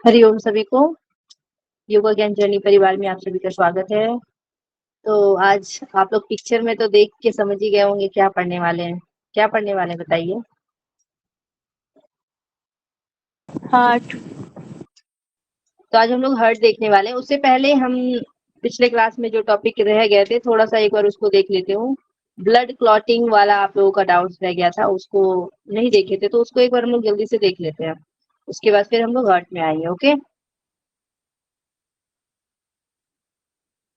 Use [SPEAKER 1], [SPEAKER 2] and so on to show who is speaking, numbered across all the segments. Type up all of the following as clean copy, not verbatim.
[SPEAKER 1] हरिओम सभी को। योगा ज्ञान जर्नी परिवार में आप सभी का स्वागत है। तो आज आप लोग पिक्चर में तो देख के समझ ही गए होंगे क्या पढ़ने वाले हैं। क्या पढ़ने वाले हैं बताइए।
[SPEAKER 2] हार्ट।
[SPEAKER 1] तो आज हम लोग हार्ट देखने वाले हैं। उससे पहले हम पिछले क्लास में जो टॉपिक रह गए थे थोड़ा सा एक बार उसको देख लेते हूँ। ब्लड क्लॉटिंग वाला आप लोगों का डाउट रह गया था, उसको नहीं देखे थे तो उसको एक बार हम लोग जल्दी से देख लेते हैं। उसके बाद फिर हम लोग हार्ट में आएंगे। ओके।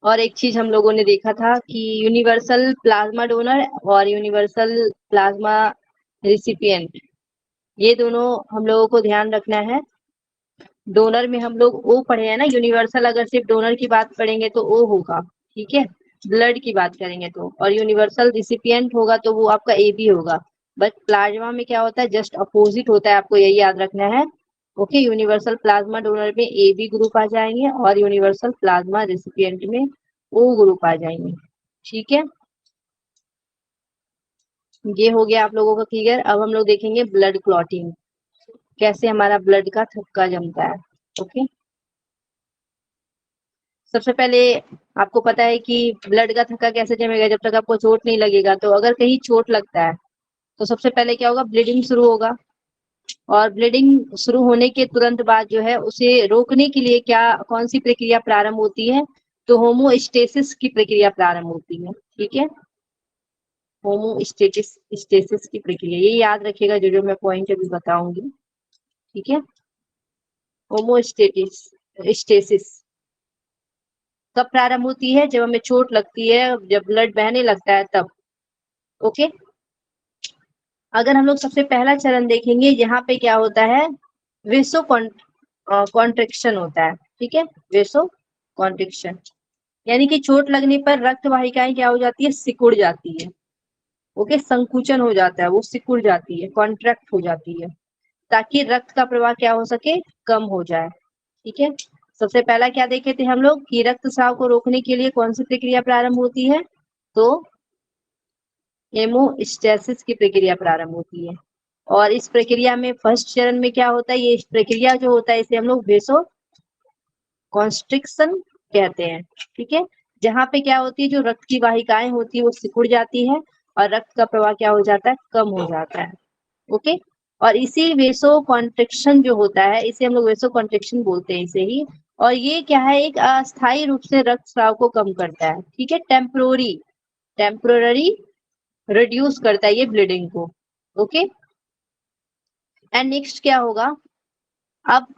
[SPEAKER 1] और एक चीज हम लोगों ने देखा था कि यूनिवर्सल प्लाज्मा डोनर और यूनिवर्सल प्लाज्मा रिसिपिएंट, ये दोनों हम लोगों को ध्यान रखना है। डोनर में हम लोग ओ पढ़े हैं ना, यूनिवर्सल अगर सिर्फ डोनर की बात पढ़ेंगे तो ओ होगा, ठीक है, ब्लड की बात करेंगे तो। और यूनिवर्सल रिसिपिएंट होगा तो वो आपका ए बी होगा। बट प्लाज्मा में क्या होता है, जस्ट अपोजिट होता है, आपको यही याद रखना है। ओके, यूनिवर्सल प्लाज्मा डोनर में ए बी ग्रुप आ जाएंगे और यूनिवर्सल प्लाज्मा रिसिपिएंट में ओ ग्रुप आ जाएंगे। ठीक है, ये हो गया आप लोगों का क्लियर। अब हम लोग देखेंगे ब्लड क्लॉटिंग, कैसे हमारा ब्लड का थक्का जमता है। ओके, सबसे पहले आपको पता है कि ब्लड का थक्का कैसे जमेगा, जब तक आपको चोट नहीं लगेगा। तो अगर कहीं चोट लगता है तो सबसे पहले क्या होगा, ब्लीडिंग शुरू होगा। और ब्लीडिंग शुरू होने के तुरंत बाद जो है उसे रोकने के लिए क्या, कौन सी प्रक्रिया प्रारंभ होती है, तो होमोस्टेसिस की प्रक्रिया प्रारंभ होती है। ठीक है, होमोस्टेटिस स्टेसिस की प्रक्रिया, ये याद रखिएगा जो जो मैं पॉइंट अभी बताऊंगी। ठीक है, होमोस्टेटिस स्टेसिस कब प्रारंभ होती है, जब हमें चोट लगती है, जब ब्लड बहने लगता है तब। ओके, अगर हम लोग सबसे पहला चरण देखेंगे, यहाँ पे क्या होता है, वेसो कॉन्ट्रिक्शन होता है। ठीक है, वेसो कॉन्ट्रिक्शन यानी कि चोट लगने पर रक्त वाहिकाएं क्या हो जाती है, सिकुड़ जाती है। ओके, संकुचन हो जाता है, वो सिकुड़ जाती है, कॉन्ट्रैक्ट हो जाती है, ताकि रक्त का प्रवाह क्या हो सके, कम हो जाए। ठीक है, सबसे पहला क्या देखे थे हम लोग कि रक्तस्राव को रोकने के लिए कौन सी प्रक्रिया प्रारंभ होती है, तो हेमोस्टेसिस की प्रक्रिया प्रारंभ होती है। और इस प्रक्रिया में फर्स्ट चरण में क्या होता है, ये प्रक्रिया जो होता है इसे हम लोग वेसो कॉन्स्ट्रिक्शन कहते हैं। ठीक है, जहाँ पे क्या होती है, जो रक्त की वाहिकाएं होती है वो सिकुड़ जाती है और रक्त का प्रवाह क्या हो जाता है, कम हो जाता है। ओके, और इसी वेसो कॉन्ट्रिक्शन जो होता है इसे हम लोग वेसो कॉन्ट्रिक्शन बोलते हैं इसे ही। और ये क्या है, एक अस्थायी रूप से रक्तस्राव को कम करता है। ठीक है, टेम्पोररी रिड्यूस करता है ये ब्लीडिंग को। ओके, एंड नेक्स्ट क्या होगा, अब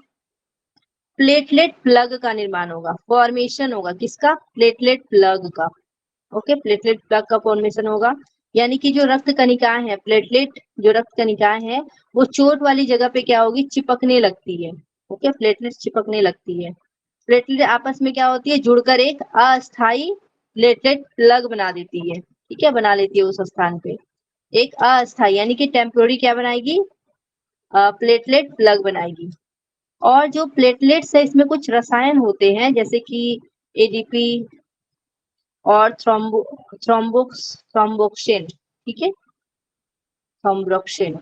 [SPEAKER 1] प्लेटलेट प्लग का निर्माण होगा, फॉर्मेशन होगा किसका, प्लेटलेट प्लग का। ओके, प्लेटलेट प्लग का फॉर्मेशन होगा, यानी कि जो रक्त कणिकाएं हैं, प्लेटलेट जो रक्त कणिकाएं हैं वो चोट वाली जगह पे क्या होगी, चिपकने लगती है। ओके, प्लेटलेट चिपकने लगती है। प्लेटलेट आपस में क्या होती है, जुड़कर एक अस्थाई प्लेटलेट प्लग बना देती है। ठीक है, बना लेती है उस स्थान पे एक अस्थाई, यानी कि टेम्पोररी क्या बनाएगी, प्लेटलेट प्लग बनाएगी। और जो प्लेटलेट्स है इसमें कुछ रसायन होते हैं जैसे कि एडीपी और थ्रोम्बोक्सिन। ठीक है, थ्रोम्बोक्सिन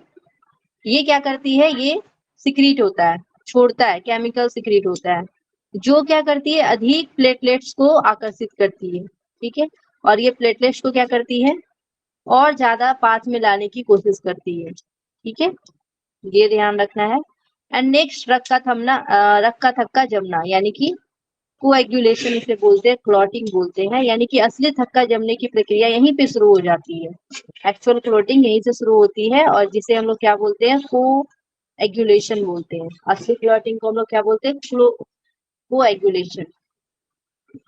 [SPEAKER 1] ये क्या करती है, ये सिक्रीट होता है, छोड़ता है, केमिकल सिक्रीट होता है, जो क्या करती है, अधिक प्लेटलेट्स को आकर्षित करती है। ठीक है, और ये प्लेटलेट्स को क्या करती है, और ज्यादा पास में लाने की कोशिश करती है। ठीक है, ये ध्यान रखना है। एंड नेक्स्ट रक्त का थक्का जमना, यानी कि कोएगुलेशन इसे बोलते हैं, क्लॉटिंग बोलते हैं, यानी कि असली थक्का जमने की प्रक्रिया यहीं पे शुरू हो जाती है। एक्चुअल क्लॉटिंग यहीं से शुरू होती है और जिसे हम लोग क्या बोलते हैं, कोएगुलेशन बोलते हैं। असली क्लॉटिंग को हम लोग क्या बोलते हैं, कोएगुलेशन,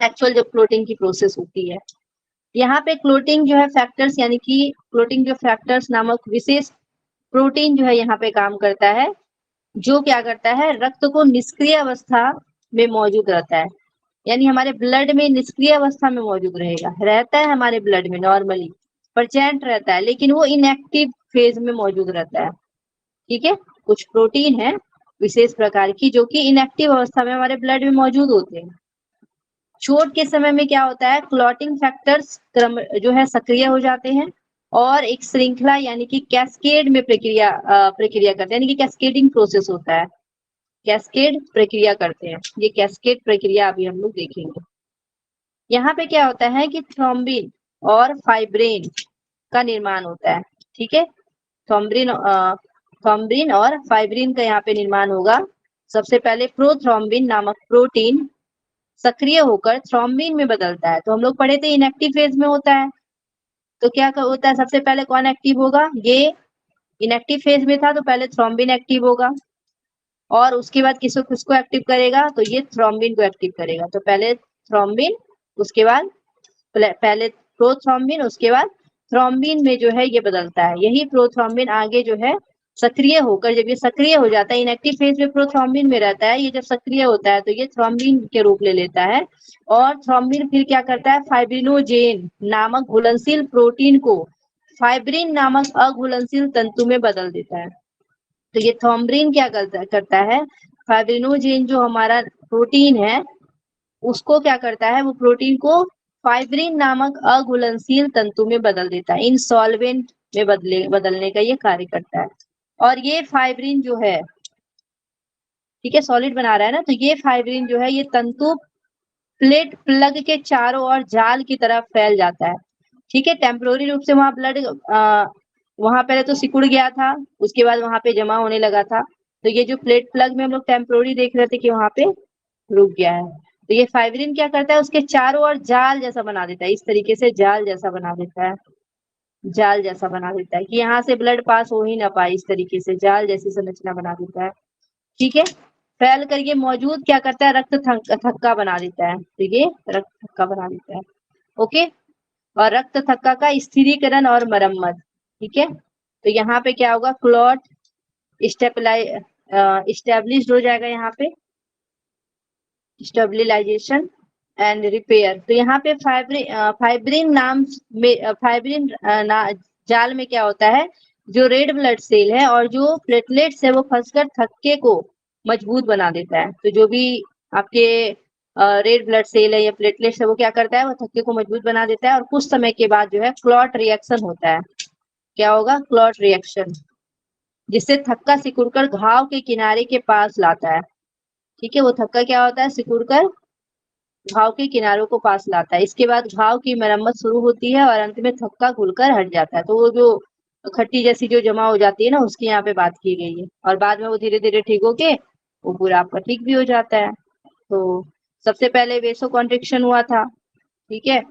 [SPEAKER 1] एक्चुअल जब क्लॉटिंग की प्रोसेस होती है। यहाँ पे क्लोटिंग जो है फैक्टर्स, यानी कि क्लोटिंग जो फैक्टर्स नामक विशेष प्रोटीन जो है यहाँ पे काम करता है, जो क्या करता है, रक्त को निष्क्रिय अवस्था में मौजूद रहता है, यानी हमारे ब्लड में निष्क्रिय अवस्था में मौजूद रहता है हमारे ब्लड में नॉर्मली प्रेजेंट रहता है, लेकिन वो इनएक्टिव फेज में मौजूद रहता है। ठीक है, कुछ प्रोटीन है विशेष प्रकार की जो कि इनएक्टिव अवस्था में हमारे ब्लड में मौजूद होते हैं। चोट के समय में क्या होता है, क्लॉटिंग फैक्टर्स क्रम जो है सक्रिय हो जाते हैं और एक श्रृंखला यानी कि कैस्केड में प्रक्रिया करते हैं, यानी कि कैस्केडिंग प्रोसेस होता है। कैस्केड प्रक्रिया करते हैं। ये कैस्केड प्रक्रिया अभी हम लोग देखेंगे। यहाँ पे क्या होता है कि थ्रोम्बिन और फाइब्रिन का निर्माण होता है। ठीक है, थ्रोम्बिन और फाइब्रिन का यहाँ पे निर्माण होगा। सबसे पहले प्रोथ्रोम्बिन नामक प्रोटीन सक्रिय होकर थ्रोम्बिन में बदलता है। तो हम लोग पढ़े थे इनएक्टिव फेज में होता है। तो क्या होता है, सबसे पहले कौन एक्टिव होगा, ये इनएक्टिव फेज में था तो पहले थ्रोम्बिन एक्टिव होगा और उसके बाद किसको एक्टिव करेगा, तो ये थ्रोम्बिन को एक्टिव करेगा। तो पहले थ्रोम्बिन, उसके बाद पहले प्रोथ्रोम्बिन, उसके बाद थ्रोम्बिन में जो है ये बदलता है। यही प्रोथ्रोम्बिन आगे जो है सक्रिय होकर, जब ये सक्रिय हो जाता है, इनएक्टिव फेज में प्रोथ्रोम्बिन में रहता है, ये जब सक्रिय होता है तो ये थ्रोम्बिन के रूप ले लेता है। और थ्रोम्बिन फिर क्या करता है, फाइब्रिनोजेन नामक घुलनशील प्रोटीन को फाइब्रिन नामक अघुलनशील तंतु में बदल देता है। तो ये थ्रोम्बिन क्या करता है, फाइब्रिनोजेन जो हमारा प्रोटीन है उसको क्या करता है, वो प्रोटीन को फाइब्रिन नामक अघुलनशील तंतु में बदल देता है। इनसॉल्वेंट में बदलने का ये कार्य करता है। और ये फाइब्रिन जो है, ठीक है, सॉलिड बना रहा है ना, तो ये फाइब्रिन जो है ये तंतु प्लेट प्लग के चारों ओर जाल की तरफ फैल जाता है। ठीक है, टेम्पोररी रूप से वहां ब्लड वहां पहले तो सिकुड़ गया था, उसके बाद वहां पे जमा होने लगा था। तो ये जो प्लेट प्लग में हम लोग टेम्पोररी देख रहे थे कि वहां पे रुक गया है, तो ये फाइब्रिन क्या करता है, उसके चारों ओर जाल जैसा बना देता है। इस तरीके से जाल जैसा बना देता है, जाल जैसा बना देता है कि यहाँ से ब्लड पास हो ही ना पाए। इस तरीके से जाल जैसी संरचना बना देता है। ठीक है, फैल कर ये मौजूद क्या करता है, रक्त थक्का बना देता है। तो ये रक्त थक्का बना देता है। ओके, और रक्त थक्का का स्थिरीकरण और मरम्मत। ठीक है, तो यहाँ पे क्या होगा, क्लॉट स्टेब्लिश्ड हो जाएगा, यहाँ पे स्टेबलाइजेशन एंड रिपेयर। तो यहाँ पे फाइब्रिन नाम में फाइब्रिन जाल में क्या होता है, जो रेड ब्लड सेल है और जो प्लेटलेट्स है वो फंसकर थक्के को मजबूत बना देता है। तो जो भी आपके रेड ब्लड सेल है या प्लेटलेट्स है वो क्या करता है, वो थक्के को मजबूत बना देता है और कुछ समय के बाद जो है क्लॉट रिएक्शन होता है। क्या होगा, क्लॉट रिएक्शन, जिससे थक्का सिकुड़कर घाव के किनारे के पास लाता है। ठीक है, वो थक्का क्या होता है, सिकुड़कर घाव के किनारों को पास लाता है। इसके बाद घाव की मरम्मत शुरू होती है और अंत में थक्का खुलकर हट जाता है। तो वो जो खट्टी जैसी जो जमा हो जाती है ना, उसकी यहाँ पे बात की गई है। और बाद में वो धीरे धीरे ठीक होके वो पूरा आपका ठीक भी हो जाता है। तो सबसे पहले वेसो कॉन्ट्रिक्शन हुआ था। ठीक है,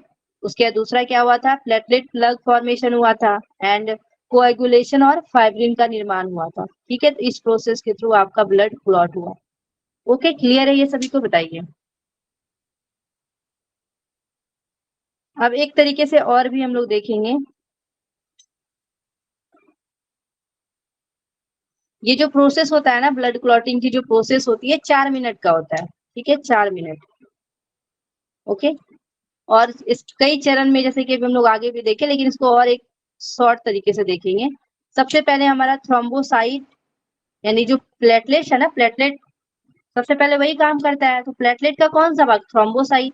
[SPEAKER 1] उसके बाद दूसरा क्या हुआ था, प्लेटलेट प्लग फॉर्मेशन हुआ था एंड कोएगुलेशन और फाइब्रिन का निर्माण हुआ था। ठीक है, तो इस प्रोसेस के थ्रू आपका ब्लड क्लॉट हुआ। ओके, क्लियर है ये सभी को, बताइए। अब एक तरीके से और भी हम लोग देखेंगे, ये जो प्रोसेस होता है ना, ब्लड क्लॉटिंग की जो प्रोसेस होती है 4 मिनट का होता है। ठीक है, 4 मिनट। ओके, और इस कई चरण में, जैसे कि हम लोग आगे भी देखें, लेकिन इसको और एक शॉर्ट तरीके से देखेंगे। सबसे पहले हमारा थ्रोम्बोसाइट, यानी जो प्लेटलेट है ना, प्लेटलेट सबसे पहले वही काम करता है। तो प्लेटलेट का कौन सा भाग, थ्रोम्बोसाइट।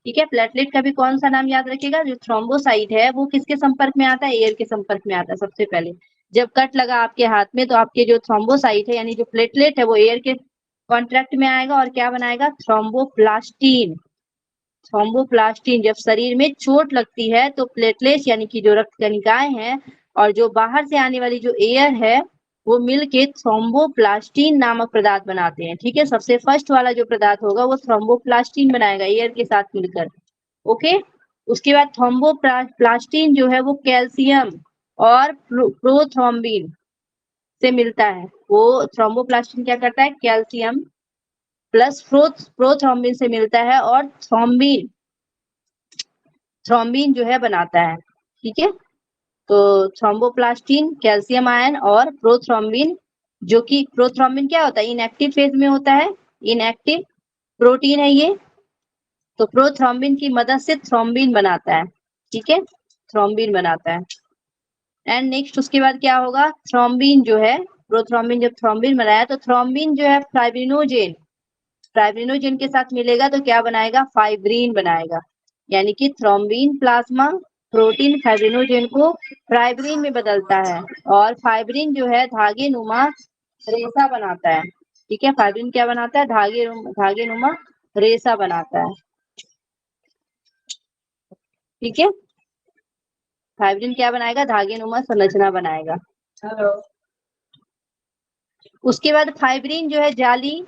[SPEAKER 1] ठीक है, प्लेटलेट का भी कौन सा नाम याद रखिएगा, जो थ्रोम्बोसाइट है वो किसके संपर्क में आता है, एयर के संपर्क में आता है। सबसे पहले जब कट लगा आपके हाथ में तो आपके जो थ्रोम्बोसाइट है यानी जो प्लेटलेट है वो एयर के कॉन्ट्रैक्ट में आएगा और क्या बनाएगा, थ्रोम्बोप्लास्टिन। थ्रोम्बोप्लास्टिन, जब शरीर में चोट लगती है तो प्लेटलेट्स यानी कि जो रक्त कणिकाएं हैं और जो बाहर से आने वाली जो एयर है वो मिलके थ्रोम्बोप्लास्टिन नामक पदार्थ बनाते हैं। ठीक है, सबसे फर्स्ट वाला जो पदार्थ होगा वो थ्रोम्बोप्लास्टिन बनाएगा एयर के साथ मिलकर। ओके, उसके बाद थ्रोम्बोप्लास्टिन जो है वो कैल्शियम और प्रोथ्रोम्बिन से मिलता है। वो थ्रोम्बोप्लास्टिन क्या करता है, कैल्शियम प्लस प्रोथ्रोम्बिन से मिलता है और थ्रोम्बिन जो है बनाता है। ठीक है, तो थ्रोम्बोप्लास्टिन, कैल्शियम आयन और प्रोथ्रोम्बिन, जो कि प्रोथ्रोम्बिन क्या होता है, इनएक्टिव फेज में होता है, इनएक्टिव प्रोटीन है ये। तो प्रोथ्रोम्बिन की मदद से थ्रोम्बिन बनाता है। ठीक है, थ्रोम्बिन बनाता है। एंड नेक्स्ट उसके बाद क्या होगा, थ्रोम्बिन जो है, प्रोथ्रोम्बिन जब थ्रोम्बिन बनाया तो थ्रोम्बिन जो है फाइब्रिनोजेन के साथ मिलेगा तो क्या बनाएगा, फाइब्रिन बनाएगा। यानी कि थ्रोम्बिन प्लाज्मा प्रोटीन फाइब्रिनोजेन को फाइब्रिन में बदलता है और फाइब्रिन जो है धागे नुमा रेशा बनाता है। ठीक है, फाइब्रिन क्या बनाता है, धागे नुमा रेशा बनाता है। ठीक है, फाइब्रिन क्या बनाएगा, धागे नुमा संरचना बनाएगा। उसके बाद फाइब्रिन जो है जाली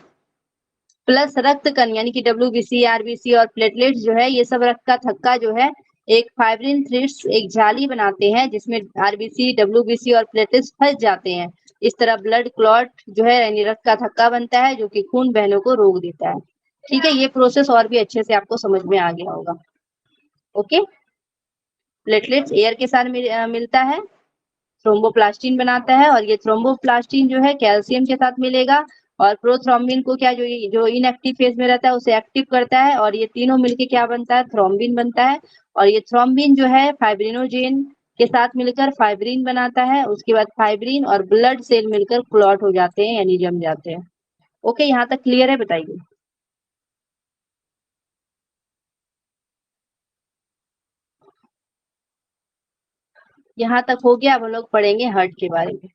[SPEAKER 1] प्लस रक्त कण यानी कि WBC, RBC और प्लेटलेट्स जो है ये सब रक्त का थक्का जो है एक फाइब्रिन थ्रेड्स एक जाली बनाते हैं जिसमें RBC, WBC और प्लेटलेट्स फंस जाते हैं। इस तरह ब्लड क्लॉट जो है यानी रक्त का थक्का बनता है जो कि खून बहने को रोक देता है। ठीक है, ये प्रोसेस और भी अच्छे से आपको समझ में आ गया होगा। ओके, प्लेटलेट्स एयर के साथ मिलता है, थ्रोम्बोप्लास्टिन बनाता है और ये थ्रोम्बोप्लास्टिन जो है कैल्शियम के साथ मिलेगा और प्रोथ्रोम्बिन को क्या जो इनएक्टिव फेज में रहता है उसे एक्टिव करता है और ये तीनों मिलके क्या बनता है, थ्रोम्बिन बनता है। और ये थ्रोम्बिन जो है फाइब्रिनोजेन के साथ मिलकर फाइब्रिन बनाता है। उसके बाद फाइब्रिन और ब्लड सेल मिलकर क्लॉट हो जाते हैं यानी जम जाते हैं। ओके, यहाँ तक क्लियर है, बताइए। यहाँ तक हो गया, अब हम लोग पढ़ेंगे हार्ट के बारे में।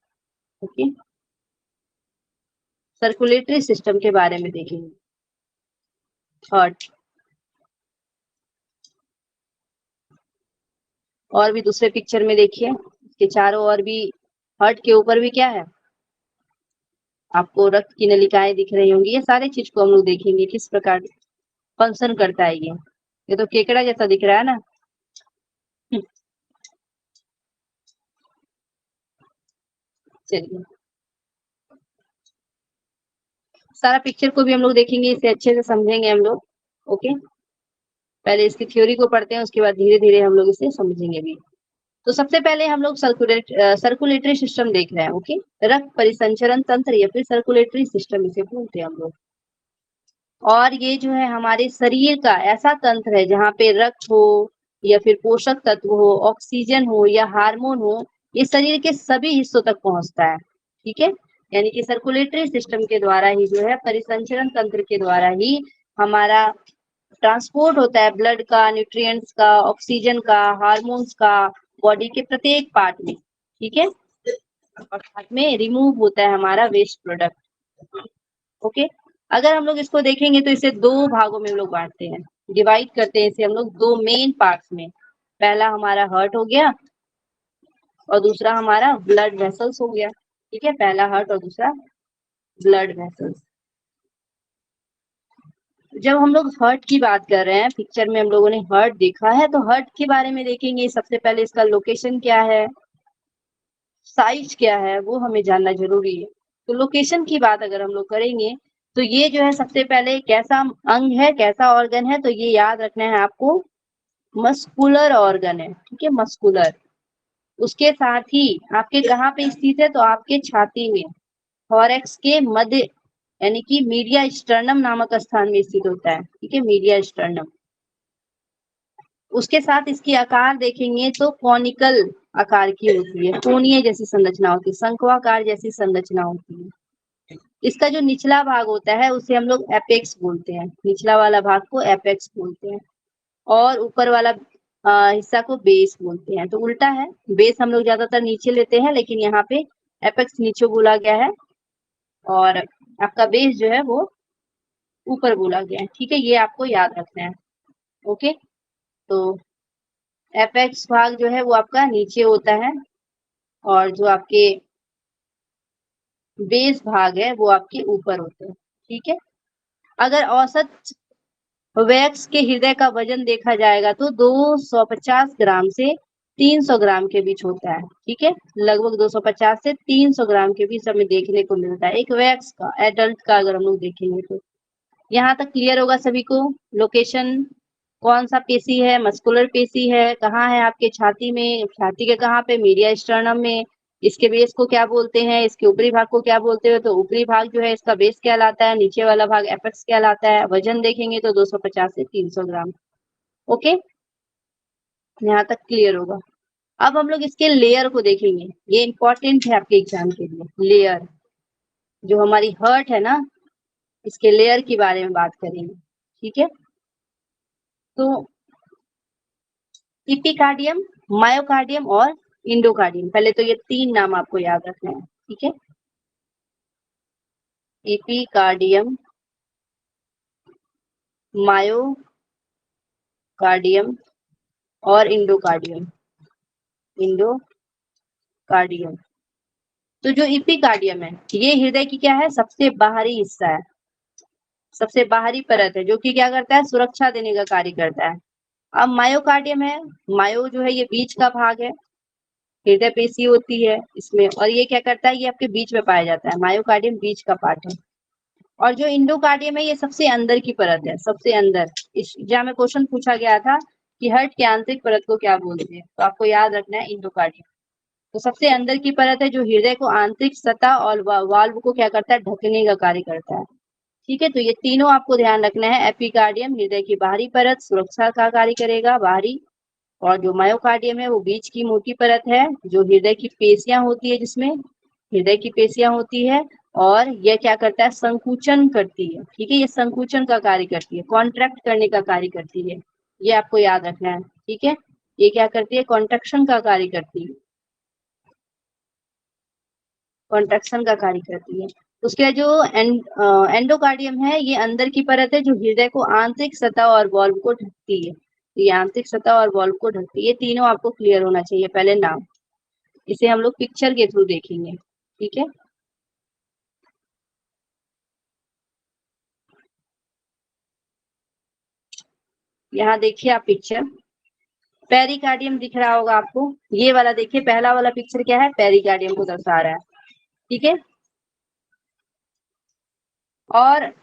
[SPEAKER 1] ओके, सर्कुलेटरी सिस्टम के बारे में देखेंगे। हार्ट और भी दूसरे पिक्चर में देखिए, इसके चारों ओर भी हार्ट के ऊपर भी क्या है, आपको रक्त की नलिकाएं दिख रही होंगी। ये सारे चीज को हम लोग देखेंगे किस प्रकार फंक्शन करता है। ये तो केकड़ा जैसा दिख रहा है ना। चलिए, सारा पिक्चर को भी हम लोग देखेंगे, इसे अच्छे से समझेंगे हम लोग। ओके, पहले इसकी थ्योरी को पढ़ते हैं, उसके बाद धीरे धीरे हम लोग इसे समझेंगे भी। तो सबसे पहले हम लोग सर्कुलेटरी सिस्टम देख रहे हैं। ओके, रक्त परिसंचरण तंत्र या फिर सर्कुलेटरी सिस्टम इसे बोलते हैं हम लोग। और ये जो है हमारे शरीर का ऐसा तंत्र है जहाँ पे रक्त हो या फिर पोषक तत्व हो, ऑक्सीजन हो या हार्मोन हो, ये शरीर के सभी हिस्सों तक पहुंचता है। ठीक है, यानी कि सर्कुलेटरी सिस्टम के द्वारा ही जो है, परिसंचरण तंत्र के द्वारा ही हमारा ट्रांसपोर्ट होता है ब्लड का, न्यूट्रिएंट्स का, ऑक्सीजन का, हार्मोन्स का बॉडी के प्रत्येक पार्ट में। ठीक है, और साथ में रिमूव होता है हमारा वेस्ट प्रोडक्ट। ओके, अगर हम लोग इसको देखेंगे तो इसे दो भागों में हम लोग बांटते हैं, डिवाइड करते हैं इसे हम लोग दो मेन पार्ट्स में। पहला हमारा हार्ट हो गया और दूसरा हमारा ब्लड वेसल्स हो गया। ठीक है, पहला हार्ट और दूसरा ब्लड वेसल्स। जब हम लोग हार्ट की बात कर रहे हैं, पिक्चर में हम लोगों ने हार्ट देखा है, तो हार्ट के बारे में देखेंगे। सबसे पहले इसका लोकेशन क्या है, साइज क्या है, वो हमें जानना जरूरी है। तो लोकेशन की बात अगर हम लोग करेंगे तो ये जो है सबसे पहले कैसा अंग है, कैसा ऑर्गन है, तो ये याद रखना है आपको, मस्कुलर ऑर्गन है। ठीक है, मस्कुलर। उसके साथ ही आपके कहाँ पे स्थित है, तो आपके छाती में, थोरैक्स के मध्य यानी कि मीडिया स्टर्नम नामक स्थान में स्थित होता है। ठीक है, मीडिया स्टर्नम। उसके साथ इसकी आकार देखेंगे तो कॉनिकल आकार की होती है, कोणीय जैसी संरचना होती है, शंक्वाकार जैसी संरचना होती है। इसका जो निचला भाग होता है उसे हम लोग एपेक्स बोलते हैं, निचला वाला भाग को एपेक्स बोलते हैं और ऊपर वाला हिस्सा को बेस बोलते हैं। तो उल्टा है, बेस हम लोग ज्यादातर नीचे लेते हैं लेकिन यहाँ पे एपेक्स नीचे बोला गया है और आपका बेस जो है वो ऊपर बोला गया है। ठीक है, ये आपको याद रखना है। ओके, तो एपेक्स भाग जो है वो आपका नीचे होता है और जो आपके बेस भाग है वो आपके ऊपर होते हैं। ठीक है, अगर औसत वैक्स के हृदय का वजन देखा जाएगा तो 250 ग्राम से 300 ग्राम के बीच होता है। ठीक है, लगभग 250 से 300 ग्राम के बीच हमें देखने को मिलता है एक वैक्स का, एडल्ट का अगर हम लोग देखेंगे तो। यहाँ तक क्लियर होगा सभी को। लोकेशन कौन सा पेशी है, मस्कुलर पेशी है, कहाँ है आपके छाती में, छाती के कहाँ पे, मीडिया स्टर्नम में। इसके बेस को क्या बोलते हैं, इसके ऊपरी भाग को क्या बोलते हैं, तो ऊपरी भाग जो है इसका बेस कहलाता है, नीचे वाला भाग एपेक्स कहलाता है। वजन देखेंगे तो 250 से 300 ग्राम। ओके, यहाँ तक क्लियर होगा। अब हम लोग इसके लेयर को देखेंगे, ये इंपॉर्टेंट है आपके एग्जाम के लिए। लेयर जो हमारी हर्ट है ना, इसके लेयर के बारे में बात करेंगे। ठीक है, तो इपिकार्डियम, मायोकार्डियम और इंडोकार्डियम, पहले तो ये तीन नाम आपको याद रखना है। ठीक है, एपिकार्डियम, मायोकार्डियम और इंडोकार्डियम। इंडोकार्डियम। तो जो एपिकार्डियम है ये हृदय की क्या है, सबसे बाहरी हिस्सा है, सबसे बाहरी परत है, जो कि क्या करता है, सुरक्षा देने का कार्य करता है। अब मायोकार्डियम है, मायो जो है ये बीच का भाग है, हृदय पेशी होती है इसमें, और ये क्या करता है, ये आपके बीच में पाया जाता है, मायोकार्डियम बीच का पार्ट है। और जो इंडोकार्डियम है ये सबसे अंदर की परत है, सबसे अंदर। इस एग्जाम में क्वेश्चन पूछा गया था कि हार्ट की आंतरिक परत को क्या बोलते हैं, तो आपको याद रखना है इंडोकार्डियम। तो सबसे अंदर की परत है जो हृदय को आंतरिक सतह और वाल्व को क्या करता है, ढकने का कार्य करता है। ठीक है, तो ये तीनों आपको ध्यान रखना है। एपिकार्डियम हृदय की बाहरी परत, सुरक्षा का कार्य करेगा बाहरी, और जो मायोकार्डियम है वो बीच की मोटी परत है, जो हृदय की पेशियां होती है, जिसमें हृदय की पेशियां होती है, और यह क्या करता है, संकुचन करती है। ठीक है, ये संकुचन का कार्य करती है, कॉन्ट्रैक्ट करने का कार्य करती है, ये आपको याद रखना है। ठीक है, ये क्या करती है, कॉन्ट्रैक्शन का कार्य करती है, कॉन्ट्रैक्शन का कार्य करती है। उसके बाद जो एंडोकार्डियम है ये अंदर की परत है जो हृदय को आंतरिक सतह और वॉल्व को ढकती है, ये आंतरिक सतह और वॉल्व को ढकती है। ये तीनों आपको क्लियर होना चाहिए, पहले नाम, इसे हम लोग पिक्चर के थ्रू देखेंगे। ठीक है, यहाँ देखिए आप पिक्चर, पेरिकार्डियम दिख रहा होगा आपको, ये वाला देखिए, पहला वाला पिक्चर क्या है, पेरिकार्डियम को दर्शा रहा है। ठीक है, और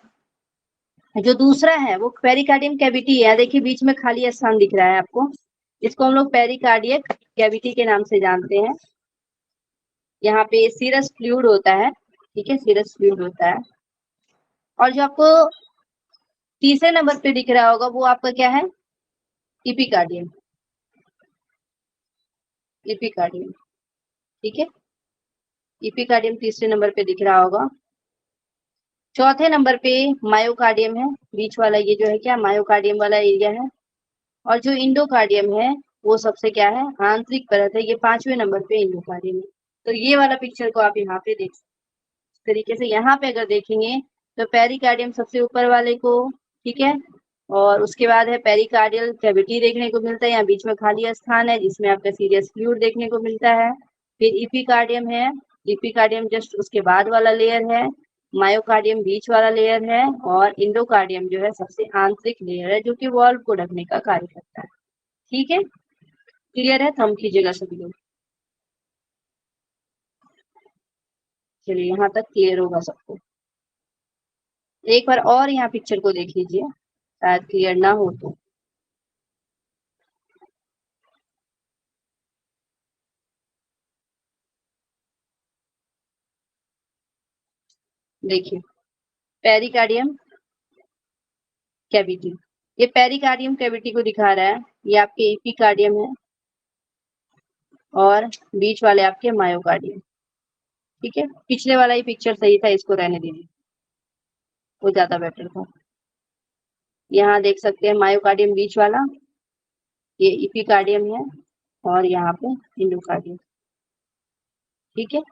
[SPEAKER 1] जो दूसरा है वो पेरिकार्डियम कैविटी है, देखिए बीच में खाली स्थान दिख रहा है आपको, इसको हम लोग पेरिकार्डियक कैविटी के नाम से जानते हैं। यहाँ पे सीरस फ्लूइड होता है, ठीक है, सीरस फ्लूइड होता है। और जो आपको तीसरे नंबर पे दिख रहा होगा वो आपका क्या है, एपिकार्डियम, एपिकार्डियम। ठीक है, एपिकार्डियम तीसरे नंबर पे दिख रहा होगा। चौथे नंबर पे मायोकार्डियम है, बीच वाला ये जो है क्या, मायोकार्डियम वाला एरिया है। और जो इंडोकार्डियम है वो सबसे क्या है, आंतरिक परत है, ये पांचवें नंबर पे इंडोकार्डियम है। तो ये वाला पिक्चर को आप यहाँ पे देख सकते तरीके से, यहाँ पे अगर देखेंगे तो पेरिकार्डियम सबसे ऊपर वाले को, ठीक है, और उसके बाद है पेरिकार्डियल कैविटी देखने को मिलता है, यहाँ बीच में खाली स्थान है जिसमें आपका सीरियस फ्लूइड देखने को मिलता है। फिर एपिकार्डियम है, एपिकार्डियम जस्ट उसके बाद वाला लेयर है, मायोकार्डियम बीच वाला लेयर है, और इंडोकार्डियम जो है सबसे आंतरिक लेयर है जो कि वॉल्व को ढकने का कार्य करता है। ठीक है, क्लियर है, थंब कीजिएगा सभी लोग। चलिए यहाँ तक क्लियर होगा सबको। एक बार और यहाँ पिक्चर को देख लीजिए, शायद क्लियर ना हो तो। देखिए पेरिकार्डियम कैविटी, ये पेरिकार्डियम कैविटी को दिखा रहा है, ये आपके एपिकार्डियम है, और बीच वाले आपके मायोकार्डियम। ठीक है, पिछले वाला ही पिक्चर सही था, इसको रहने दीजिए, वो ज्यादा बेटर था। यहाँ देख सकते हैं मायोकार्डियम बीच वाला, ये एपिकार्डियम है, और यहाँ पे इंडोकार्डियम। ठीक है,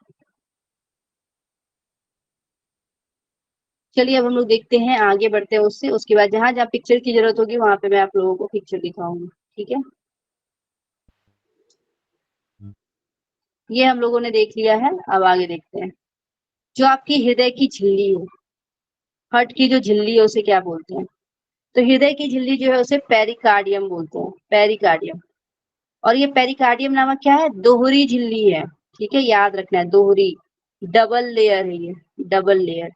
[SPEAKER 1] चलिए अब हम लोग देखते हैं, आगे बढ़ते हैं उससे, उसके बाद जहां जहां पिक्चर की जरूरत होगी वहां पे मैं आप लोगों को पिक्चर दिखाऊंगी। ठीक है, ये हम लोगों ने देख लिया है, अब आगे देखते हैं। जो आपकी हृदय की झिल्ली है, हार्ट की जो झिल्ली है उसे क्या बोलते हैं, तो हृदय की झिल्ली जो है उसे पेरिकार्डियम बोलते हैं, पेरिकार्डियम। और ये पेरिकार्डियम नामक क्या है, दोहरी झिल्ली है। ठीक है, याद रखना है, दोहरी, डबल लेयर है ये, double layer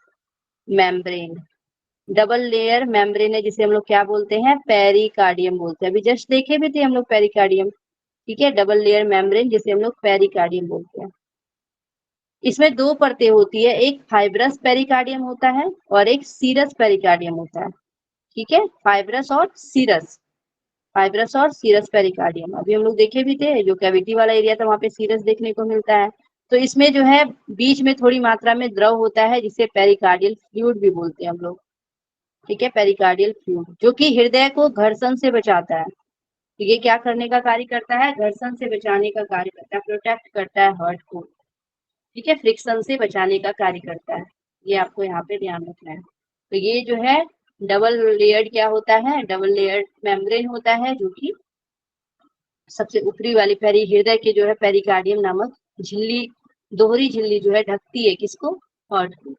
[SPEAKER 1] membrane, double layer membrane है, जिसे हम लोग क्या बोलते हैं, पेरिकार्डियम बोलते हैं। अभी जस्ट देखे भी थे हम लोग पेरिकार्डियम। ठीक है, डबल लेयर मेम्ब्रेन जिसे हम लोग पेरिकार्डियम बोलते हैं। इसमें दो परतें होती है, एक फाइब्रस पेरिकार्डियम होता है और एक सीरस पेरिकार्डियम होता है। ठीक है, फाइब्रस और सीरस, फाइब्रस और सीरस पेरिकार्डियम अभी हम लोग देखे भी थे, जो कैविटी वाला एरिया था वहां पे सीरस देखने को मिलता है। तो इसमें जो है बीच में थोड़ी मात्रा में द्रव होता है जिसे पेरिकार्डियल फ्लूइड भी बोलते हैं हम लोग। ठीक है, पेरिकार्डियल फ्लूइड जो कि हृदय को घर्षण से बचाता है, तो ये क्या करने का कार्य करता है, घर्षण से बचाने का कार्य करता है, प्रोटेक्ट करता है हार्ट को। ठीक है, फ्रिक्शन से बचाने का कार्य करता है। ये आपको यहाँ पे ध्यान रखना है। तो ये जो है डबल लेयर्ड क्या होता है, डबल लेयर्ड मेम्ब्रेन होता है, जो कि सबसे ऊपरी वाली हृदय के जो है पेरिकार्डियम नामक झिल्ली, दोहरी झिल्ली जो है ढकती है किसको, हार्ट को।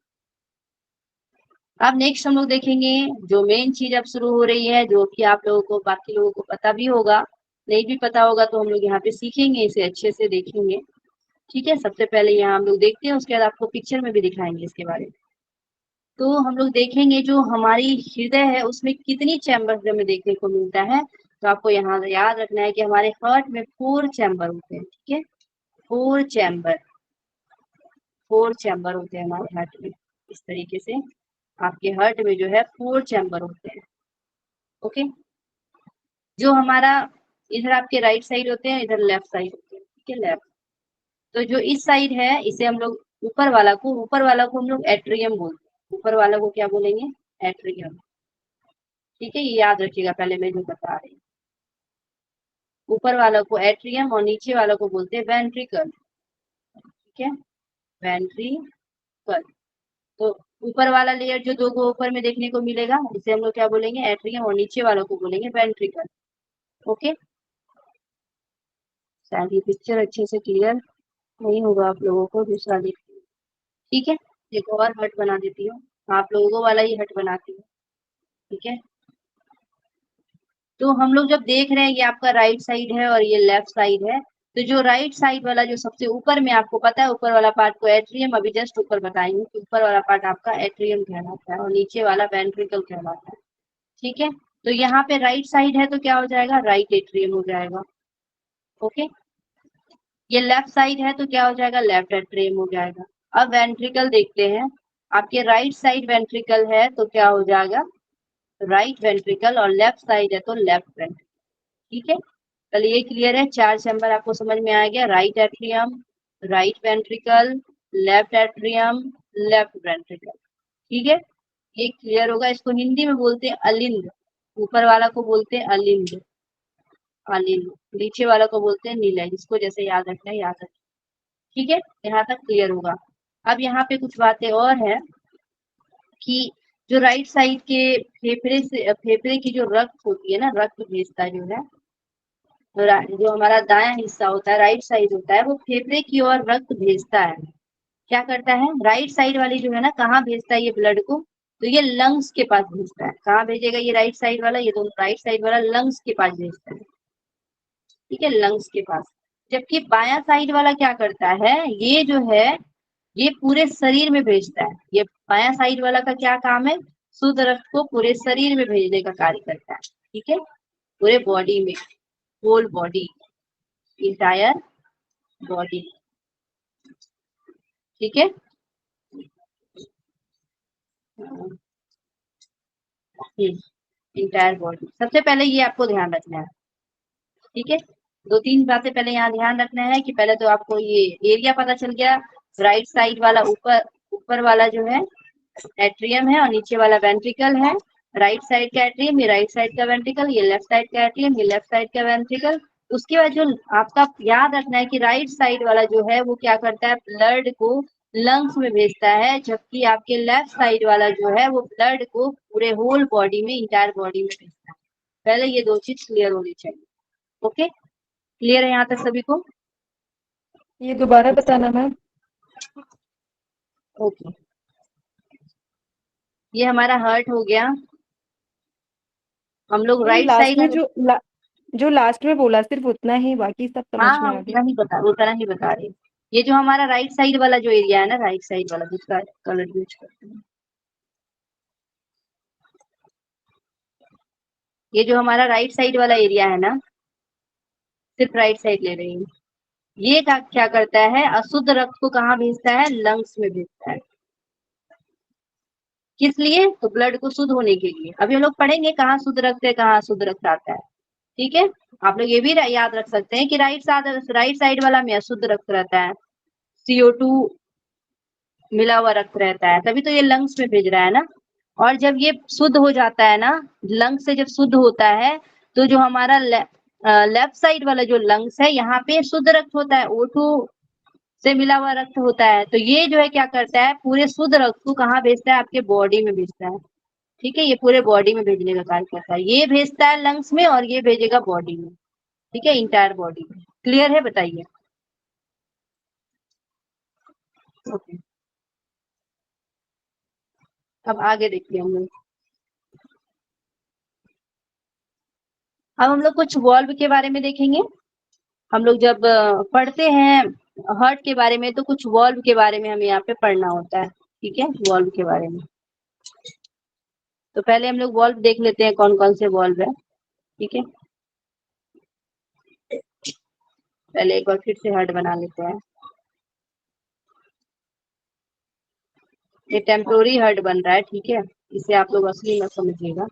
[SPEAKER 1] अब नेक्स्ट हम लोग देखेंगे जो मेन चीज अब शुरू हो रही है, जो कि आप लोगों को, बाकी लोगों को पता भी होगा, नहीं भी पता होगा तो हम लोग यहाँ पे सीखेंगे, इसे अच्छे से देखेंगे। ठीक है, सबसे पहले यहाँ हम लोग देखते हैं, उसके बाद आपको पिक्चर में भी दिखाएंगे इसके बारे में। तो हम लोग देखेंगे जो हमारी हृदय है उसमें कितनी चैम्बर हमें देखने को मिलता है। तो आपको यहाँ याद रखना है कि हमारे हार्ट में 4 चैम्बर होते हैं। ठीक है, 4 चैम्बर, 4 चैम्बर होते हैं हमारे हार्ट में। इस तरीके से आपके हार्ट में जो है 4 चैम्बर होते हैं। ओके, जो हमारा इधर आपके राइट साइड होते हैं, इधर लेफ्ट साइड होते हैं। ठीक है, लेफ्ट। तो जो इस साइड है इसे हम लोग ऊपर वाला को हम लोग एट्रियम बोलते हैं। ऊपर वाला को क्या बोलेंगे, एट्रियम। ठीक है, ये याद रखिएगा, पहले मैं जो बता रही हूँ। ऊपर वाला को एट्रियम और नीचे वाला को बोलते हैं वेंट्रिकल। ठीक है, वेंट्रिकल। तो ऊपर वाला लेयर जो दो को ऊपर में देखने को मिलेगा, इसे हम लोग क्या बोलेंगे, एट्रियम, और नीचे वालों को बोलेंगे वेंट्रिकल। ओके, शायद ये पिक्चर अच्छे से क्लियर नहीं होगा आप लोगों को, दूसरा देखिए। ठीक है, एक और हट बना देती हूँ, आप लोगों वाला ही हट बनाती हूँ। ठीक है, तो हम लोग जब देख रहे हैं ये आपका राइट साइड है और ये लेफ्ट साइड है, तो जो राइट साइड वाला जो सबसे ऊपर में, आपको पता है ऊपर वाला पार्ट को एट्रियम, अभी जस्ट ऊपर बताएंगे कि ऊपर वाला पार्ट आपका एट्रियम कहलाता है और नीचे वाला वेंट्रिकल कहलाता है। ठीक है, तो यहाँ पे राइट साइड है तो क्या हो जाएगा, राइट एट्रियम हो जाएगा। ओके, ये लेफ्ट साइड है तो क्या हो जाएगा, लेफ्ट एट्रियम हो जाएगा। अब वेंट्रिकल देखते हैं, आपके राइट साइड वेंट्रिकल है तो क्या हो जाएगा, राइट वेंट्रिकल, और लेफ्ट साइड है तो लेफ्ट वेंट्रिकल। ठीक है, चलिए ये क्लियर है, 4 चैम्बर आपको समझ में आ गया, right atrium, right ventricle, left atrium, left ventricle. ठीक है, ये क्लियर होगा। इसको हिंदी में बोलते हैं अलिंद, ऊपर वाला को बोलते हैं अलिंद, अलिंद, नीचे वाला को बोलते हैं नीलय। इसको जैसे याद रखना है याद रखना। ठीक है, यहाँ तक क्लियर होगा। अब यहाँ पे कुछ बातें और है कि जो राइट साइड के फेफड़े की जो रक्त होती है ना, रक्त भेजता जो है, जो हमारा दायां हिस्सा होता है, राइट साइड होता है, वो फेफड़े की ओर रक्त भेजता है। क्या करता है, राइट साइड वाली जो है ना, कहाँ भेजता है ये ब्लड को, तो ये लंग्स के पास भेजता है। कहाँ भेजेगा ये राइट साइड वाला, ये दोनों राइट साइड वाला लंग्स के पास भेजता है। ठीक है, लंग्स के पास। जबकि बायां साइड वाला क्या करता है, ये जो है ये पूरे शरीर में भेजता है। ये बायां साइड वाला का क्या काम है, शुद्ध रक्त को पूरे शरीर में भेजने का कार्य करता है। ठीक है, पूरे बॉडी में, होल बॉडी, इंटायर बॉडी। ठीक है, इंटायर बॉडी। सबसे पहले ये आपको ध्यान रखना है। ठीक है, 2-3 बातें पहले यहाँ ध्यान रखना है कि पहले तो आपको ये एरिया पता चल गया, राइट साइड वाला ऊपर वाला जो है एट्रियम है और नीचे वाला वेंट्रिकल है। राइट साइड का एट्रियम, ये राइट साइड का वेंट्रिकल, ये लेफ्ट साइड का एट्रियम, ये लेफ्ट साइड का वेंट्रिकल। उसके बाद जो आपका याद रखना है कि राइट साइड वाला जो है वो क्या करता है, ब्लड को लंग्स में भेजता है, जबकि आपके लेफ्ट साइड वाला जो है वो ब्लड को पूरे होल बॉडी में, इंटायर बॉडी में भेजता है। पहले ये 2 चीज क्लियर होनी चाहिए। ओके, क्लियर है यहाँ तक सभी को?
[SPEAKER 2] ये दोबारा बताना मैम।
[SPEAKER 1] ओके, ये हमारा हार्ट हो गया। हम लोग
[SPEAKER 2] नहीं,
[SPEAKER 1] राइट
[SPEAKER 2] लास्ट
[SPEAKER 1] साइड
[SPEAKER 2] में जो लास्ट में बोला सिर्फ उतना ही, बाकी सब
[SPEAKER 1] हाँ
[SPEAKER 2] समझ
[SPEAKER 1] हाँ,
[SPEAKER 2] में आ गया।
[SPEAKER 1] उतना ही बता रही हूँ। ये जो हमारा राइट साइड वाला जो एरिया है ना, राइट साइड वाला जिसका कलर यूज करते हैं, ये जो हमारा राइट साइड वाला एरिया है ना, सिर्फ राइट साइड ले रही हूँ, ये क्या करता है, अशुद्ध रक्त को कहाँ भेजता है, लंग्स में भेजता है। किस लिए, तो ब्लड को शुद्ध होने के लिए। अभी हम लोग पढ़ेंगे कहाँ शुद्ध रक्त है, कहाँ अशुद्ध रक्त आता है। ठीक है, आप लोग ये भी याद रख सकते हैं कि राइट साइड वाला में अशुद्ध रक्त रहता है, CO2 मिला हुआ रक्त रहता है, तभी तो ये लंग्स में भेज रहा है ना। और जब ये शुद्ध हो जाता है ना, लंग्स से जब शुद्ध होता है, तो जो हमारा लेफ्ट साइड वाला जो लंग्स है, यहाँ पे शुद्ध रक्त होता है, O2 से मिला हुआ रक्त होता है। तो ये जो है क्या करता है, पूरे शुद्ध रक्त को कहाँ भेजता है, आपके बॉडी में भेजता है। ठीक है, ये पूरे बॉडी में भेजने का कार्य करता है। ये भेजता है लंग्स में और ये भेजेगा बॉडी में। ठीक है, इंटायर बॉडी में। क्लियर है, बताइए। ओके, अब आगे देखिए हम लोग। अब हम लोग कुछ वॉल्व के बारे में देखेंगे। हम लोग जब पढ़ते हैं हार्ट के बारे में, तो कुछ वॉल्व के बारे में हमें यहाँ पे पढ़ना होता है। ठीक है, वॉल्व के बारे में। तो पहले हम लोग वॉल्व देख लेते हैं, कौन कौन से वॉल्व है। ठीक है, पहले एक बार फिर से हार्ट बना लेते हैं। ये टेम्पोररी हार्ट बन रहा है। ठीक है, इसे आप लोग असली मत समझिएगा।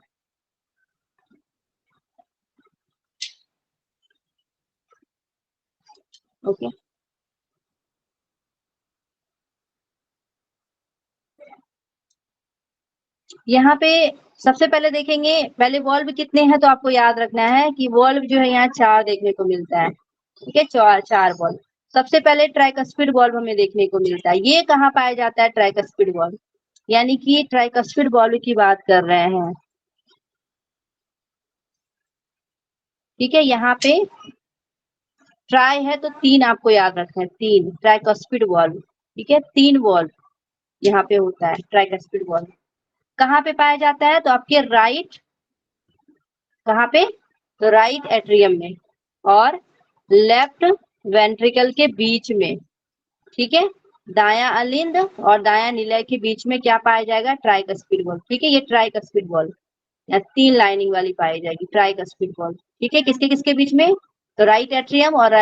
[SPEAKER 1] ओके, यहाँ पे सबसे पहले देखेंगे, पहले वॉल्व कितने हैं, तो आपको याद रखना है कि वॉल्व जो है यहाँ 4 देखने को मिलता है। ठीक है, चार वॉल्व। सबसे पहले ट्राइकस्पिड वॉल्व हमें देखने को मिलता है। ये कहाँ पाया जाता है, ट्राइकस्पिड वॉल्व, यानी कि ट्राइकस्पिड वॉल्व की बात कर रहे हैं। ठीक है, यहाँ पे ट्राई है तो 3 आपको याद रखना है, 3 ट्राइकस्पिड वॉल्व। ठीक है, 3 वॉल्व यहाँ पे होता है ट्राइकस्पिड वॉल्व। कहाँ पे पाया जाता है, तो आपके राइट, कहाँ पे, तो राइट एट्रियम में और लेफ्ट वेंट्रिकल के बीच में। ठीक है, दाया अलिंद और दाया निलय के बीच में क्या पाया जाएगा, ट्राइकस्पिड वॉल्व। ठीक है, ये ट्राइकस्पिड वॉल्व या 3 लाइनिंग वाली पाई जाएगी, ट्राइकस्पिड वॉल्व। ठीक है, किसके किसके बीच में, तो राइट एट्रियम और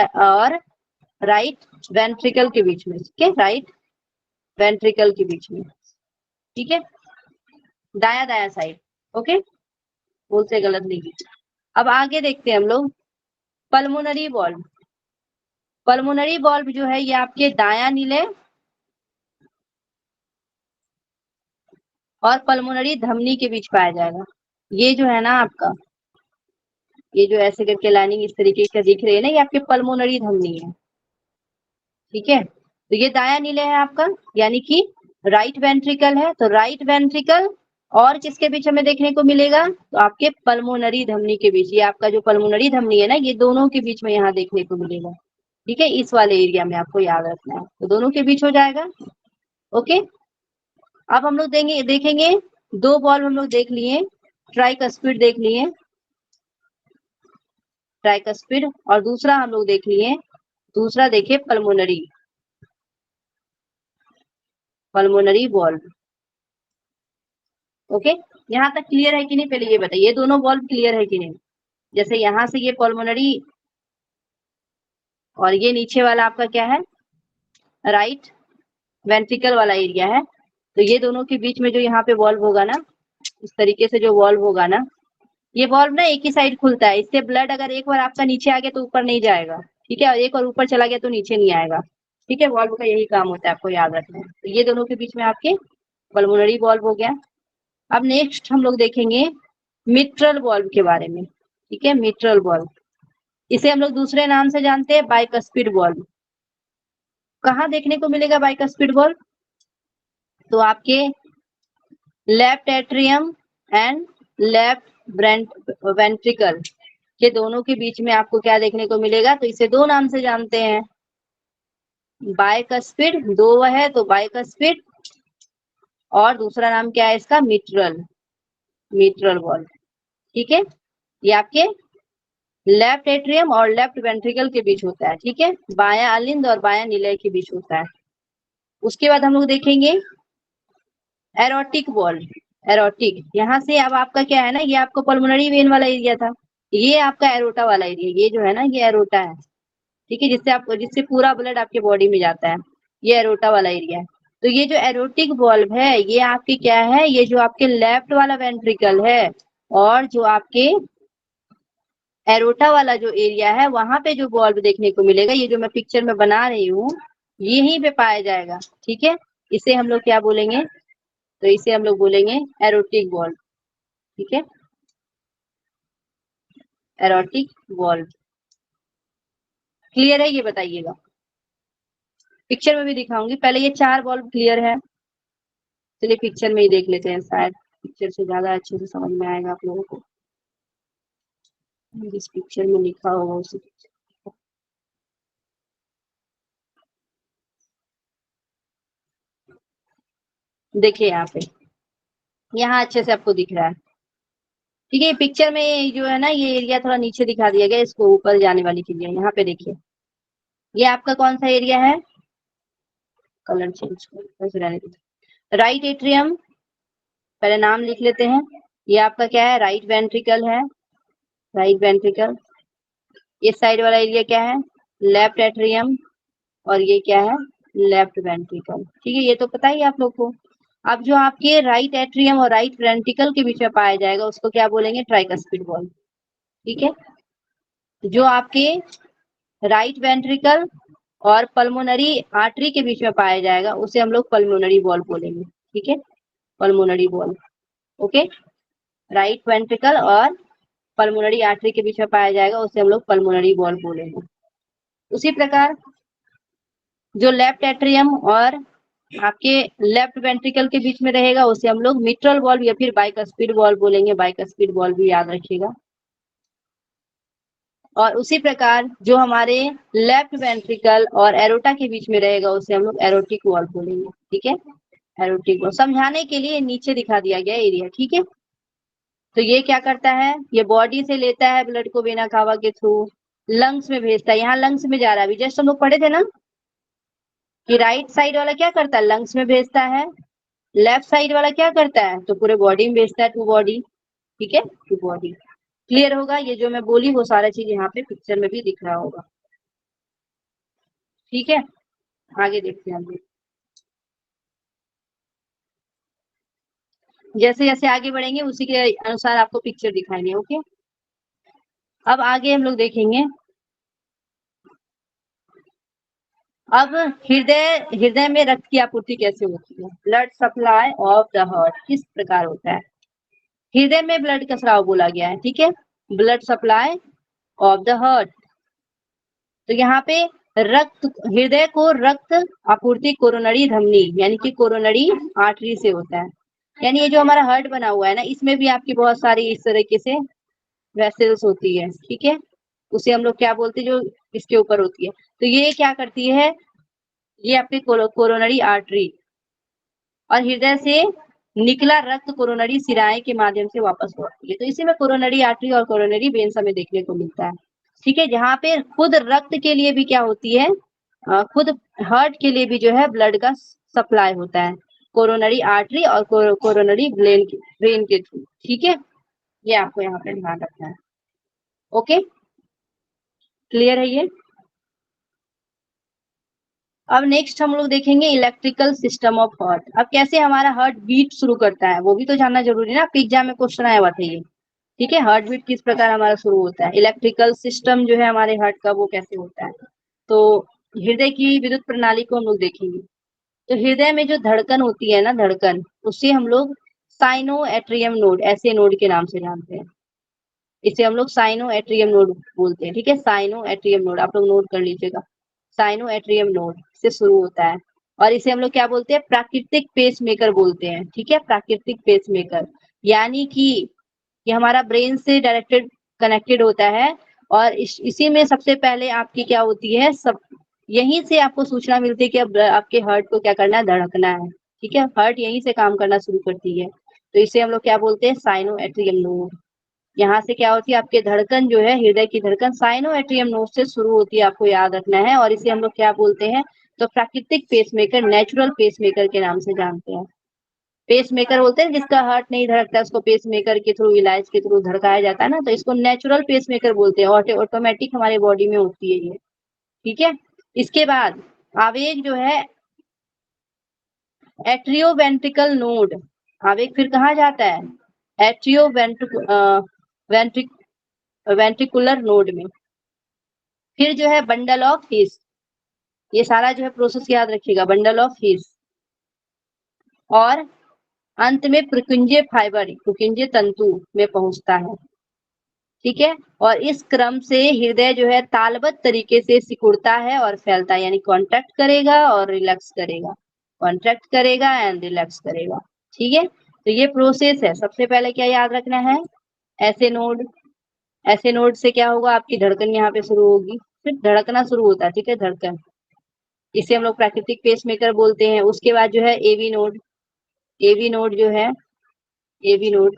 [SPEAKER 1] राइट वेंट्रिकल के बीच में। ठीक है, राइट वेंट्रिकल के बीच में। ठीक है, दाया दाया साइड। ओके, बोल से गलत नहीं की। अब आगे देखते हैं हम लोग पल्मोनरी वॉल्व। पल्मोनरी वॉल्व जो है ये आपके दाया निलय और पल्मोनरी धमनी के बीच पाया जाएगा। ये जो है ना आपका, ये जो ऐसे करके लाइनिंग इस तरीके से दिख रही है ना, ये आपके पल्मोनरी धमनी है। ठीक है, तो ये दाया निलय है आपका, यानी कि राइट वेंट्रिकल है। तो राइट वेंट्रिकल और किसके बीच हमें देखने को मिलेगा, तो आपके पल्मोनरी धमनी के बीच। ये आपका जो पल्मोनरी धमनी है ना, ये दोनों के बीच में यहाँ देखने को मिलेगा। ठीक है, इस वाले एरिया में आपको याद रखना है, तो दोनों के बीच हो जाएगा। ओके, अब हम लोग देखेंगे 2 बॉल हम लोग देख लिए, ट्राइकस्पिड देख लिए, ट्राइकस्पिड, और दूसरा हम लोग देख लिए, दूसरा देखिए पल्मोनरी, पल्मोनरी वॉल्व। ओके, यहाँ तक क्लियर है कि नहीं, पहले ये बताइए, ये दोनों वॉल्व क्लियर है कि नहीं। जैसे यहाँ से ये पल्मोनरी और ये नीचे वाला आपका क्या है, राइट वेंट्रिकल वाला एरिया है। तो ये दोनों के बीच में जो यहाँ पे वॉल्व होगा ना, इस तरीके से जो वॉल्व होगा ना, ये वॉल्व ना एक ही साइड खुलता है। इससे ब्लड अगर एक बार आपका नीचे आ गया तो ऊपर नहीं जाएगा। ठीक है, और एक और ऊपर चला गया तो नीचे नहीं आएगा। ठीक है, वॉल्व का यही काम होता है, आपको याद रखना है। तो ये दोनों के बीच में आपके पल्मोनरी वॉल्व हो गया। अब नेक्स्ट हम लोग देखेंगे मिट्रल वॉल्व के बारे में। ठीक है, मिट्रल वॉल्व, इसे हम लोग दूसरे नाम से जानते हैं बाइकस्पिड वॉल्व। कहाँ देखने को मिलेगा बाइकस्पिड वॉल्व, तो आपके left atrium and left ventricle के दोनों के बीच में आपको क्या देखने को मिलेगा, तो इसे 2 नाम से जानते हैं, बाइकस्पिड, 2 है तो बाइकस्पिड, और दूसरा नाम क्या है इसका, मिट्रल, मिट्रल वॉल्व। ठीक है, ये आपके लेफ्ट एट्रियम और लेफ्ट वेंट्रिकल के बीच होता है। ठीक है, बायां अलिंद और बायां निलय के बीच होता है। उसके बाद हम लोग देखेंगे एरोटिक वॉल्व। एरोटिक, यहाँ से अब आपका क्या है ना, ये आपको पल्मोनरी वेन वाला एरिया था, ये आपका एरोटा वाला एरिया, ये जो है ना ये एरोटा है। ठीक है, जिससे पूरा ब्लड आपके बॉडी में जाता है, ये एरोटा वाला एरिया है। तो ये जो एरोटिक वॉल्व है ये आपके क्या है, ये जो आपके लेफ्ट वाला वेंट्रिकल है और जो आपके एरोटा वाला जो एरिया है, वहां पे जो वॉल्व देखने को मिलेगा, ये जो मैं पिक्चर में बना रही हूँ, यहीं पे पाया जाएगा। ठीक है, इसे हम लोग क्या बोलेंगे, तो इसे हम लोग बोलेंगे एरोटिक वॉल्व। ठीक है, एरोटिक वॉल्व। क्लियर है, ये बताइएगा। पिक्चर में भी दिखाऊंगी, पहले ये 4 बॉल क्लियर है। चलिए पिक्चर में ही देख लेते हैं, शायद पिक्चर से ज्यादा अच्छे से समझ में आएगा आप लोगों को। जिस पिक्चर में लिखा होगा उसी पिक्चर। देखिए यहाँ पे, यहाँ अच्छे से आपको दिख रहा है। ठीक है, पिक्चर में जो है ना, ये एरिया थोड़ा नीचे दिखा दिया गया, इसको ऊपर जाने वाली चीजें यहाँ पे देखिए। ये आपका कौन सा एरिया है, कलर चेंज कर, राइट एट्रियम, पहले नाम लिख लेते हैं। ये आपका क्या है, राइट वेंट्रिकल है, राइट वेंट्रिकल। ये साइड वाला एरिया क्या है, लेफ्ट एट्रियम, और ये क्या है, लेफ्ट वेंट्रिकल। ठीक है, ये तो पता ही आप लोग को। अब जो आपके राइट एट्रियम और राइट वेंट्रिकल के बीच में पाया जाएगा उसको क्या बोलेंगे, ट्राइकस्पिड वॉल्व। ठीक है, जो आपके राइट वेंट्रिकल और पल्मोनरी आर्टरी के बीच में पाया जाएगा उसे हम लोग पल्मोनरी वॉल्व बोलेंगे। ठीक है, pulmonary valve. Okay, right ventricle और पल्मोनरी आर्टरी के बीच में पाया जाएगा उसे हम लोग पल्मोनरी वॉल्व बोलेंगे। उसी प्रकार जो लेफ्ट एट्रियम और आपके लेफ्ट वेंट्रिकल के बीच में रहेगा उसे हम लोग मिट्रल वॉल्व या फिर बाइकस्पिड वॉल्व बोलेंगे। बाइकस्पिड वॉल्व भी याद रखिएगा। और उसी प्रकार जो हमारे लेफ्ट वेंट्रिकल और एरोटा के बीच में रहेगा उसे हम लोग एरोटिक वॉल्व बोलेंगे। ठीक है, एरोटिक वॉल्व। समझाने के लिए नीचे दिखा दिया गया एरिया। ठीक है, तो ये क्या करता है, ये बॉडी से लेता है ब्लड को वेना कावा के थ्रू, लंग्स में भेजता है। यहाँ लंग्स में जा रहा है, अभी जस्ट हम लोग पढ़े थे ना कि राइट साइड वाला क्या करता है, लंग्स में भेजता है। लेफ्ट साइड वाला क्या करता है, तो पूरे बॉडी में भेजता है, टू बॉडी। ठीक है, टू बॉडी। क्लियर होगा, ये जो मैं बोली वो सारा चीज यहाँ पे पिक्चर में भी दिख रहा होगा। ठीक है, आगे देखते हैं हम। जैसे जैसे आगे बढ़ेंगे उसी के अनुसार आपको पिक्चर दिखाएंगे। ओके, अब आगे हम लोग देखेंगे। अब हृदय में रक्त की आपूर्ति कैसे होती है, blood supply of the heart किस प्रकार होता है। हृदय में ब्लड का स्राव बोला गया है। ठीक है, blood supply of the heart. तो यहाँ पे रक्त, हृदय को रक्त आपूर्ति कोरोनरी धमनी यानी कि कोरोनरी आर्टरी से होता है। यानी ये जो हमारा हार्ट बना हुआ है ना, इसमें भी आपकी बहुत सारी इस तरीके से वेसल्स होती है। ठीक है, उसे हम लोग क्या बोलते हैं, जो इसके ऊपर होती है। तो ये क्या करती है, ये आपकी कोरोनरी आर्टरी, और हृदय से निकला रक्त कोरोनरी सिराएं के माध्यम से वापस लौटती है। तो इसी में कोरोनरी आर्टरी और कोरोनरी वेन्स हमें देखने को मिलता है। ठीक है, जहाँ पे खुद रक्त के लिए भी क्या होती है, खुद हार्ट के लिए भी जो है ब्लड का सप्लाई होता है, कोरोनरी आर्टरी और कोरोनरी वेन के थ्रू। ठीक है, ये आपको यहाँ पे ध्यान रखना है। ओके, क्लियर है ये। अब नेक्स्ट हम लोग देखेंगे इलेक्ट्रिकल सिस्टम ऑफ हार्ट। अब कैसे हमारा हार्ट बीट शुरू करता है वो भी तो जानना जरूरी है ना, आपके एग्जाम में क्वेश्चन आया हुआ था ये। ठीक है, हार्ट बीट किस प्रकार हमारा शुरू होता है, इलेक्ट्रिकल सिस्टम जो है हमारे हार्ट का वो कैसे होता है। तो हृदय की विद्युत प्रणाली को हम लोग देखेंगे। तो हृदय में जो धड़कन होती है ना, धड़कन, उसे हम लोग साइनो एट्रियम नोड, ऐसे नोड के नाम से जानते हैं। इसे हम लोग साइनो एट्रियम नोड बोलते हैं। ठीक है, साइनो एट्रियम नोड आप लोग नोट कर लीजिएगा। साइनो एट्रियम नोड से शुरू होता है, और इसे हम लोग क्या बोलते हैं, प्राकृतिक पेस मेकर बोलते हैं। ठीक है, प्राकृतिक पेस मेकर, यानी कि ये हमारा ब्रेन से डायरेक्टेड कनेक्टेड होता है, और इसी में सबसे पहले आपकी क्या होती है, सब यहीं से आपको सूचना मिलती है कि अब आपके हार्ट को क्या करना है, धड़कना है। ठीक है, हार्ट यहीं से काम करना शुरू करती है। तो इसे हम लोग क्या बोलते हैं, साइनो एट्रियम नोड। यहाँ से क्या होती है, आपके धड़कन जो है, हृदय की धड़कन साइनो एट्रियम नोड से शुरू होती है, आपको याद रखना है। और इसे हम लोग क्या बोलते हैं, तो प्राकृतिक पेसमेकर, नेचुरल पेसमेकर के नाम से जानते हैं। पेसमेकर बोलते हैं जिसका हार्ट नहीं धड़कता उसको पेसमेकर के थ्रू, इलाज के थ्रू धड़काया जाता है ना, तो इसको नेचुरल पेसमेकर बोलते हैं। ऑटोमेटिक हमारे बॉडी में होती है ये। ठीक है, इसके बाद आवेग जो है एट्रियोवेंट्रिकल नोड, आवेग फिर कहाँ जाता है, वेंट्रिकुलर नोड में। फिर जो है बंडल ऑफ हिस, ये सारा जो है प्रोसेस याद रखिएगा, बंडल ऑफ हिस, और अंत में पुरकुंजे फाइबर, पुरकुंजे तंतु में पहुंचता है। ठीक है। और इस क्रम से हृदय जो है तालबद्ध तरीके से सिकुड़ता है और फैलता है, यानी कॉन्ट्रैक्ट करेगा और रिलैक्स करेगा, कॉन्ट्रैक्ट करेगा एंड रिलैक्स करेगा। ठीक है, तो ये प्रोसेस है। सबसे पहले क्या याद रखना है, ऐसे नोड, ऐसे नोड से क्या होगा, आपकी धड़कन यहाँ पे शुरू होगी, फिर धड़कना शुरू होता है। ठीक है, धड़कन, इसे हम लोग प्राकृतिक पेसमेकर बोलते हैं। उसके बाद जो है एवी नोड, एवी नोड जो है, एवी नोड,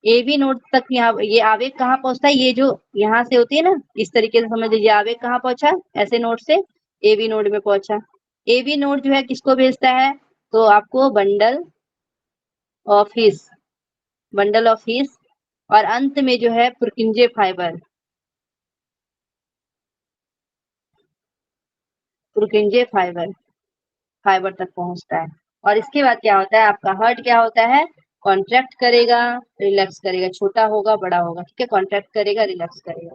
[SPEAKER 1] एवी नोड तक यहाँ ये आवेग कहाँ पहुंचता है, ये जो यहाँ से होती है ना, इस तरीके से समझ लीजिए आवेग कहाँ पहुंचा, ऐसे नोड से एवी नोड में पहुंचा। एवी नोड जो है किसको भेजता है, तो आपको bundle of his, bundle of his, और अंत में जो है पुरकिंजे फाइबर, पुरकिंजे फाइबर, फाइबर तक पहुंचता है। और इसके बाद क्या होता है, आपका हार्ट क्या होता है, कॉन्ट्रैक्ट करेगा, रिलैक्स करेगा, छोटा होगा बड़ा होगा। ठीक है, कॉन्ट्रैक्ट करेगा, रिलैक्स करेगा।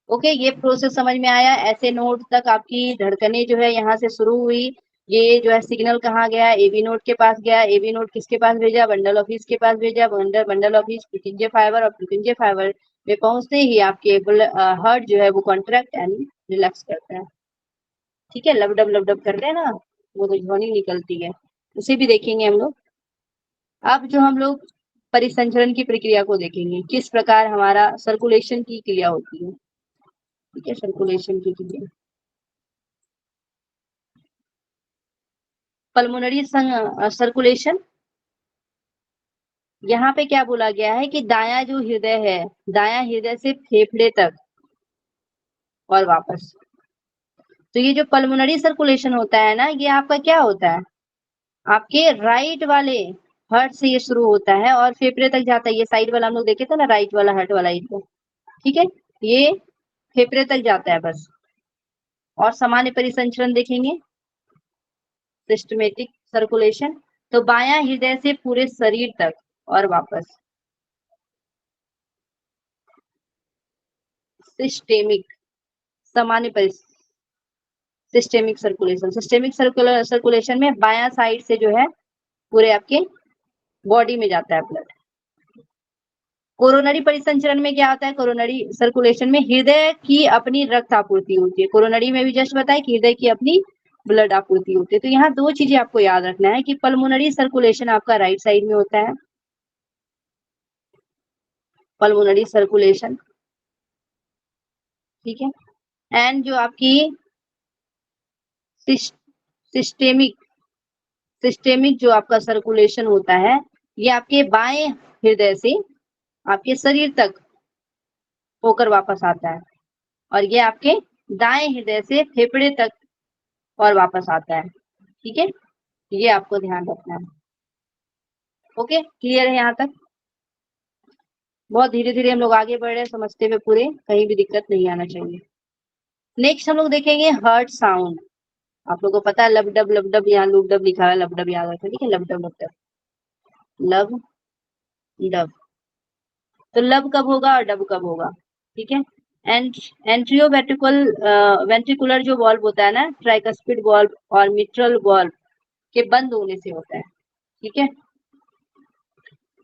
[SPEAKER 1] ओके, ये प्रोसेस समझ में आया। ऐसे नोड तक आपकी धड़कनें जो है यहाँ से शुरू हुई, ये जो है सिग्नल कहाँ गया, एबी नोड के पास गया, एबी नोड किसके पास भेजा, बंडल ऑफ हिस के पास भेजा, बंडल ऑफ हिस पुरकिंजे फाइबर, और पुरकिंजे फाइबर में पहुंचते ही आपके हार्ट जो है वो कॉन्ट्रैक्ट एंड रिलैक्स करता है। ठीक है, लब डब करते हैं ना, वो तो ध्वनि निकलती है, उसे भी देखेंगे हम लोग। अब जो हम लोग परिसंचरण की प्रक्रिया को देखेंगे, किस प्रकार हमारा सर्कुलेशन की क्रिया होती है। ठीक है, सर्कुलेशन की क्रिया, पल्मोनरी सर्कुलेशन, यहाँ पे क्या बोला गया है कि दायां जो हृदय है, दायां हृदय से फेफड़े तक और वापस। तो ये जो पल्मोनरी सर्कुलेशन होता है ना, ये आपका क्या होता है, आपके राइट वाले हार्ट से ये शुरू होता है और फेफड़े तक जाता है। ये साइड वाला हम लोग देखे थे ना, राइट वाला हार्ट वाला एरिया। ठीक है, ये फेफड़े तक जाता है बस। और सामान्य परिसंचरण देखेंगे, सिस्टमेटिक सर्कुलेशन, तो बायां हृदय से पूरे शरीर तक और वापस। सिस्टेमिक, सामान्य सिस्टेमिक सर्कुलेशन, सिस्टेमिक सर्कुलेशन में बायां साइड से जो है पूरे आपके बॉडी में जाता है ब्लड। कोरोनरी परिसंचरण में क्या होता है, कोरोनरी सर्कुलेशन में हृदय की अपनी रक्त आपूर्ति होती है। कोरोनरी में भी जस्ट बताया कि हृदय की अपनी ब्लड आपूर्ति होती है। तो यहाँ दो चीजें आपको याद रखना है कि पल्मोनरी सर्कुलेशन आपका राइट साइड में होता है, पल्मोनरी सर्कुलेशन। ठीक है, एंड जो आपकी सिस्टेमिक, सिस्टेमिक जो आपका सर्कुलेशन होता है, ये आपके बाएं हृदय से आपके शरीर तक होकर वापस आता है, और ये आपके दाएं हृदय से फेफड़े तक और वापस आता है। ठीक है, ये आपको ध्यान रखना है। ओके, क्लियर है यहाँ तक? बहुत धीरे धीरे हम लोग आगे बढ़ रहे हैं समझते हुए पूरे, कहीं भी दिक्कत नहीं आना चाहिए। नेक्स्ट हम लोग देखेंगे हार्ट साउंड। आप लोगों को पता है लब डब, यहाँ लूप डब लिखा है, लब डब याद रखना। ठीक है, लब डब, लब डब। तो लब कब होगा और डब कब होगा? ठीक है, एंट्रियो वेंट्रिकुलर जो वॉल्व होता है ना, ट्राइकस्पिड वॉल्व और मिट्रल वॉल्व के बंद होने से होता है। ठीक है,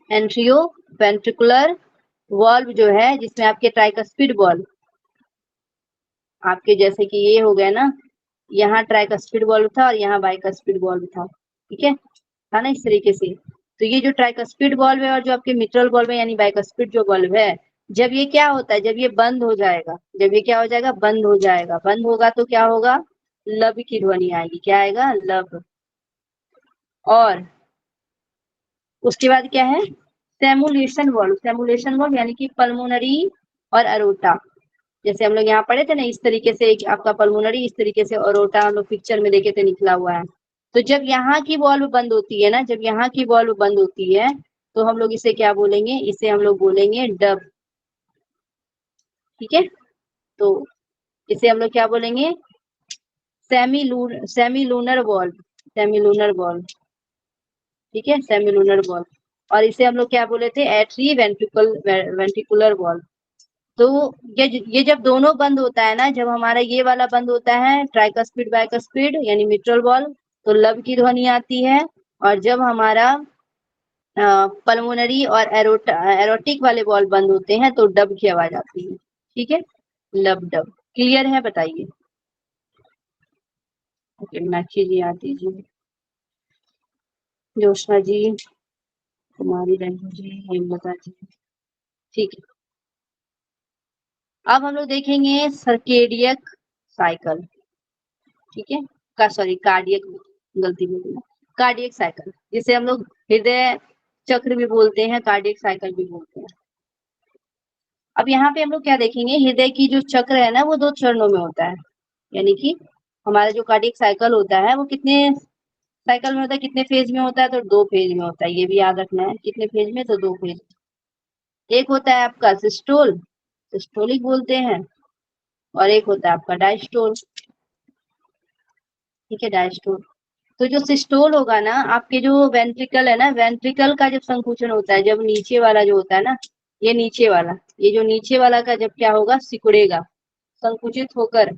[SPEAKER 1] एंट्रियो वेंट्रिकुलर वॉल्व जो है, जिसमें आपके ट्राइकस्पिड वॉल्व, आपके जैसे कि ये हो गया ना, यहाँ ट्राइकस्पिड वॉल्व था और यहाँ बाइकस्पिड वॉल्व था। ठीक है, था ना इस तरीके से। तो ये जो ट्राइकस्पिड वॉल्व है और जो आपके मिट्रल वॉल्व है यानी बाइकस्पिड जो वॉल्व है, जब ये क्या होता है, जब ये बंद हो जाएगा, जब ये क्या हो जाएगा, बंद हो जाएगा, बंद होगा तो क्या होगा, लब की ध्वनि आएगी। क्या आएगा, लब। और उसके बाद क्या है, सेमुलेशन वॉल्व, सेमुलेशन वॉल्व यानी कि पल्मोनरी और अरोटा। जैसे हम लोग यहाँ पढ़े थे ना, इस तरीके से एक आपका पल्मोनरी, इस तरीके से अरोटा हम लोग पिक्चर में देखे थे निकला हुआ है। तो जब यहाँ की वॉल्व बंद होती है ना, जब यहाँ की वॉल्व बंद होती है, तो हम लोग इसे क्या बोलेंगे, इसे हम लोग बोलेंगे डब। ठीक है, तो इसे हम लोग क्या बोलेंगे, semi lunar valve, semi lunar valve. ठीक है, सेमी लूनर वॉल्व। और इसे हम लोग क्या बोले थे, एट्री वेंट्रिकुलर वॉल्व। तो ये जब दोनों बंद होता है ना, जब हमारा ये वाला बंद होता है, ट्राइकस्पिड बाइकस्पिड यानी मिट्रल वॉल्व, तो लब की ध्वनि आती है। और जब हमारा पल्मोनरी और एरोटिक वाले वॉल बंद होते हैं तो डब की आवाज आती है। ठीक है, लब डब। क्लियर है, बताइए। ओके, मीनाक्षी जी आती जी, जोशना जी, कुमारी रंजू जी, हेमलता जी। ठीक है, अब हम लोग देखेंगे सर्केडियक साइकिल। ठीक है, सॉरी कार्डियक, गलती बोली, कार्डियक साइकिल, जिसे हम लोग हृदय चक्र भी बोलते हैं, कार्डियक साइकिल भी बोलते हैं। अब यहाँ पे हम लोग क्या देखेंगे, हृदय की जो चक्र है ना वो 2 चरणों में होता है। यानी कि हमारा जो कार्डियक साइकिल होता है वो कितने साइकिल में होता है, कितने फेज में होता है, तो 2 फेज में होता है। ये भी याद रखना है, कितने फेज में, तो 2 फेज। एक होता है आपका सिस्टोल, सिस्टोलिक बोलते हैं, और एक होता है आपका डायस्टोल। ठीक है, डायस्टोल। तो जो सिस्टोल होगा ना, आपके जो वेंट्रिकल है ना, वेंट्रिकल का जब संकुचन होता है, जब नीचे वाला जो होता है ना, ये नीचे वाला, ये जो नीचे वाला का जब क्या होगा, सिकुड़ेगा, संकुचित होकर,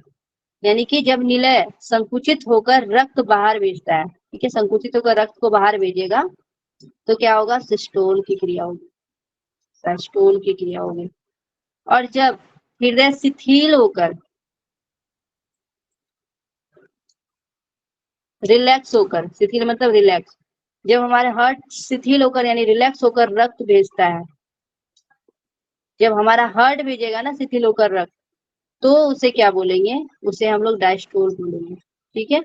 [SPEAKER 1] यानी कि जब निलय संकुचित होकर रक्त बाहर भेजता है, ठीक है, संकुचित होकर रक्त को बाहर भेजेगा, तो क्या होगा, सिस्टोल की क्रिया होगी, सिस्टोल की क्रिया होगी। और जब हृदय शिथिल होकर, रिलैक्स होकर, शिथिल मतलब रिलैक्स, जब हमारे हार्ट शिथिल होकर यानी रिलैक्स होकर रक्त भेजता है, जब हमारा हार्ट भेजेगा ना शिथिल होकर रक्त, तो उसे क्या बोलेंगे, उसे हम लोग डायस्टोल बोलेंगे। ठीक है,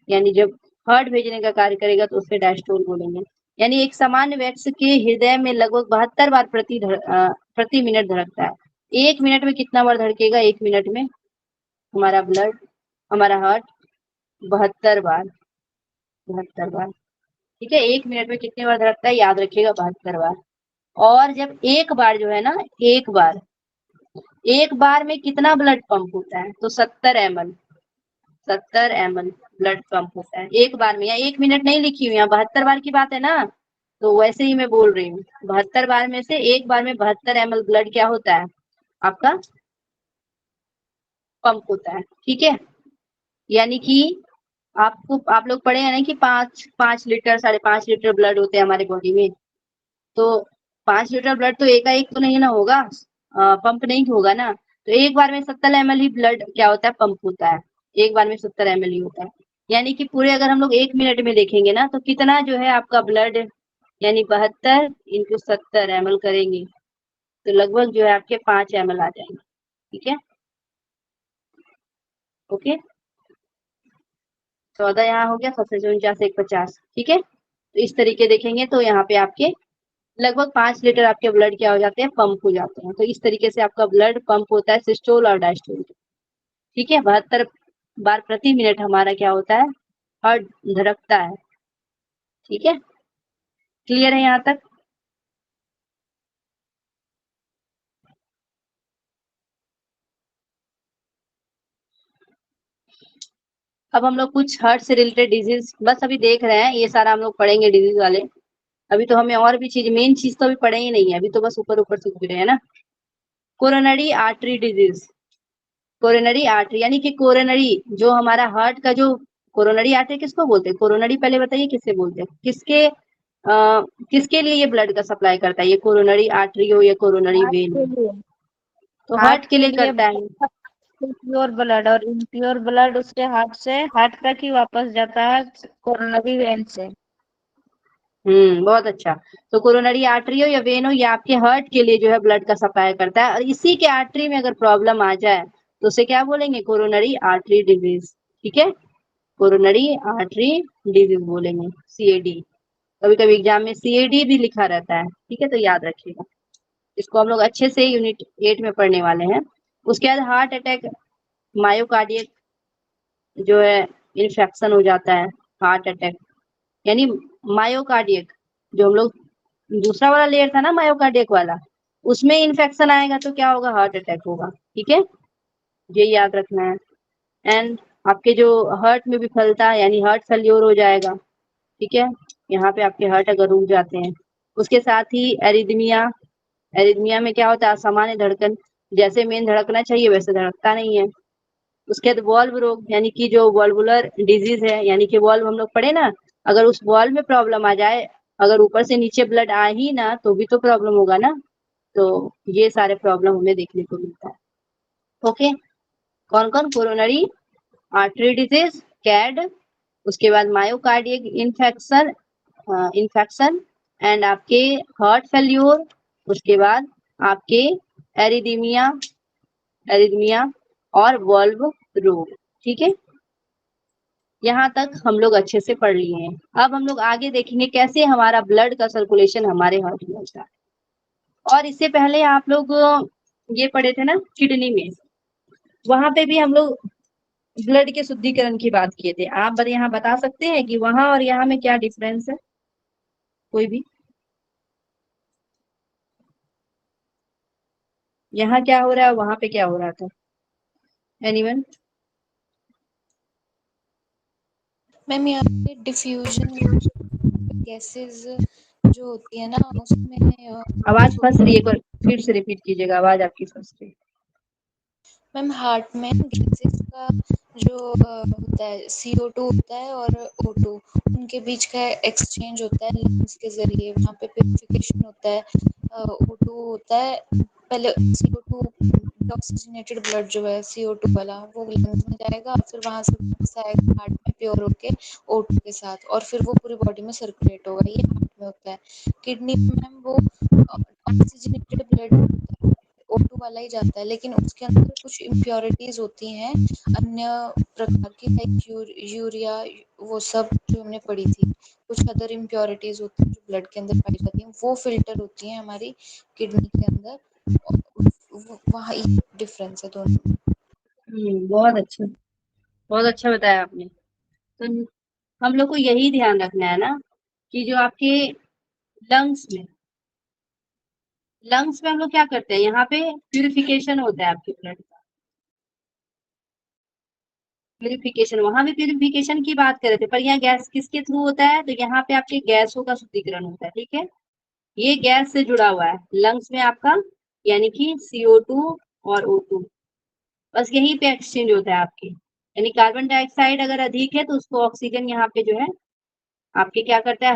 [SPEAKER 1] यानी जब हार्ट भेजने का कार्य करेगा तो उसे डायस्टोल बोलेंगे। यानी एक सामान्य व्यक्ति के हृदय में लगभग 72 बार प्रति मिनट धड़कता है। 1 मिनट में कितना बार धड़केगा, 1 मिनट में हमारा ब्लड, हमारा हार्ट 72 बार, 72 बार। ठीक है, 1 मिनट में कितने बार धड़कता है, याद रखिएगा, 72 बार। और जब एक बार जो है ना, एक बार में कितना ब्लड पंप होता है, तो 70 ml, 70 ml ब्लड पंप होता है एक बार में। या 1 मिनट नहीं लिखी हुई, यहाँ 72 बार की बात है ना, तो वैसे ही मैं बोल रही हूँ। 72 बार में से एक बार में 72 ml ब्लड क्या होता है, आपका पंप होता है। ठीक है, यानी कि आप लोग पढ़े हैं ना कि 5 लीटर 5.5 लीटर ब्लड होते हैं हमारे बॉडी में, तो 5 लीटर ब्लड तो एकाएक तो नहीं ना होगा, पंप नहीं होगा ना, तो एक बार में 70 ml ही ब्लड क्या होता है, पंप होता है, एक बार में 70 ml ही होता है। यानी कि पूरे अगर हम लोग 1 मिनट में देखेंगे ना, तो कितना जो है आपका ब्लड, यानी 72 इंटू 70 ml करेंगे, तो लगभग जो है आपके 5 ml आ जाएंगे। ठीक है, ओके, 14 यहाँ हो गया, 749 150। ठीक है, तो इस तरीके देखेंगे तो यहाँ पे आपके लगभग 5 लीटर आपके ब्लड क्या हो जाते हैं, पंप हो जाते हैं। तो इस तरीके से आपका ब्लड पंप होता है सिस्टोल और डायस्टोल। ठीक है, 72 बार प्रति मिनट हमारा क्या होता है, हार्ट धड़कता है। ठीक है, क्लियर है यहाँ तक। अब हम लोग कुछ हार्ट से रिलेटेड डिजीज बस अभी देख रहे हैं, ये सारा हम लोग पढ़ेंगे डिजीज वाले। अभी तो हमें और भी चीज, मेन चीज तो अभी पढ़े ही नहीं है, अभी तो बस ऊपर ऊपर से गुजरे है ना। Coronary artery disease, coronary artery यानी कि कोरोनरी जो हमारा हार्ट का जो, कोरोनरी आर्टरी किसको बोलते हैं, कोरोनरी पहले बताइए किससे बोलते हैं, किसके लिए ये ब्लड का सप्लाई करता है, ये कोरोनरी आर्टरी हो या कोरोनरी
[SPEAKER 2] हार्ट
[SPEAKER 1] वेन
[SPEAKER 2] के
[SPEAKER 1] हो,
[SPEAKER 2] लिए,
[SPEAKER 1] तो
[SPEAKER 2] हार्ट
[SPEAKER 1] हार्ट के
[SPEAKER 2] के
[SPEAKER 1] लिए
[SPEAKER 2] लिए
[SPEAKER 1] करता है।
[SPEAKER 2] प्योर ब्लड, और इम्प्योर ब्लड उसके हार्ट से हार्ट तक ही वापस जाता है कोरोनरी वेन से।
[SPEAKER 1] बहुत अच्छा। तो कोरोनरी आर्टरी हो या वेन हो, ये आपके हार्ट के लिए जो है ब्लड का सप्लाई करता है, और इसी के आर्टरी में अगर प्रॉब्लम आ जाए तो उसे क्या बोलेंगे, कोरोनरी आर्टरी डिजीज। ठीक है, कोरोनरी आर्टरी डिजीज बोलेंगे, सीएडी। कभी कभी एग्जाम में सीएडी भी लिखा रहता है। ठीक है, तो याद रखिएगा, इसको हम लोग अच्छे से यूनिट 8 में पढ़ने वाले हैं। उसके बाद हार्ट अटैक, मायोकार्डियक जो है इन्फेक्शन हो जाता है, हार्ट अटैक यानी मायोकार्डियक, जो हम लोग दूसरा वाला लेयर था ना मायोकार्डियक वाला, उसमें इन्फेक्शन आएगा तो क्या होगा, हार्ट अटैक होगा। ठीक है, ये याद रखना है। एंड आपके जो हार्ट में विफलता यानी हार्ट फेल्योर हो जाएगा। ठीक है, यहाँ पे आपके हार्ट अगर रुक जाते हैं। उसके साथ ही एरिदमिया, एरिदमिया में क्या होता है, असामान्य धड़कन, जैसे मेन धड़कना चाहिए वैसे धड़कता नहीं है। उसके बाद वॉल्व रोग, यानी कि जो वॉल्वुलर डिजीज है, यानी कि वॉल्व हम लोग पढ़े ना, अगर उस वॉल्व में प्रॉब्लम आ जाए, अगर ऊपर से नीचे ब्लड आ ही ना तो भी तो प्रॉब्लम होगा ना। तो ये सारे प्रॉब्लम हमें देखने को मिलता है। ओके, कौन कौन? कोरोनरी आर्टरी डिजीज, कैड, उसके बाद मायोकार्डियक इन्फेक्शन एंड आपके हार्ट फेल्यूर, उसके बाद आपके एरिदमिया और वल्व रोग। ठीक है, यहाँ तक हम लोग अच्छे से पढ़ लिए हैं। अब हम लोग आगे देखेंगे कैसे हमारा ब्लड का सर्कुलेशन हमारे हार्ट में होता है। और इससे पहले आप लोग ये पढ़े थे ना किडनी में, वहां पे भी हम लोग ब्लड के शुद्धिकरण की बात किए थे। आप यहाँ बता सकते हैं कि वहां और यहाँ में क्या डिफरेंस है? कोई भी? यहाँ क्या हो रहा है, वहां पे क्या हो रहा था? एनीवन?
[SPEAKER 3] मैम यहाँ पे डिफ्यूजन गैसेस जो होती है ना उसमें
[SPEAKER 1] आवाज फंस रही है, एक बार फिर से रिपीट कीजिएगा, आवाज आपकी फंस रही है।
[SPEAKER 3] मैम हार्ट में गैसेस का जो होता है CO2 होता है और O2 उनके बीच का एक्सचेंज होता है लंग्स के जरिए। वहाँ पे प्यूरिफिकेशन होता है। O2 होता है, पहले CO2 ऑक्सीजनेटेड ब्लड जो है CO2 वाला वो लंग्स में जाएगा, फिर वहाँ से वापस आएगा हार्ट में प्योर होके O2 के साथ, और फिर वो पूरी बॉडी में सर्कुलेट होगा। ये हार्ट में होता है। किडनी में मैम वो ऑक्सीजनेटेड ब्लड O2 वाला ही जाता है, लेकिन उसके अंदर कुछ इम्प्योरिटीज होती हैं अन्य प्रकार की, लाइक यूरिया, वो सब जो हमने पढ़ी थी। कुछ अदर इम्प्योरिटीज होती हैं जो ब्लड के अंदर पाई जाती हैं, वो फिल्टर होती हैं हमारी किडनी के अंदर। वहाँ ये डिफरेंस है दोनों।
[SPEAKER 1] बहुत अच्छा बताया आपने। तो हम लोग को यही ध्यान रखना है ना कि जो आपके लंग्स में हम लोग क्या करते हैं, यहाँ पे प्यूरिफिकेशन होता है आपके ब्लड का। प्यूरिफिकेशन, वहां भी प्यूरिफिकेशन की बात कर रहे थे, पर यहाँ गैस किसके थ्रू होता है? तो यहाँ पे आपके गैसों का शुद्धिकरण होता है। ठीक है, ये गैस से जुड़ा हुआ है लंग्स में आपका, यानी कि CO2 और O2, बस यहीं पे एक्सचेंज होता है आपके। यानी कार्बन डाइऑक्साइड अगर अधिक है तो उसको ऑक्सीजन यहाँ पे जो है आपके क्या करता है,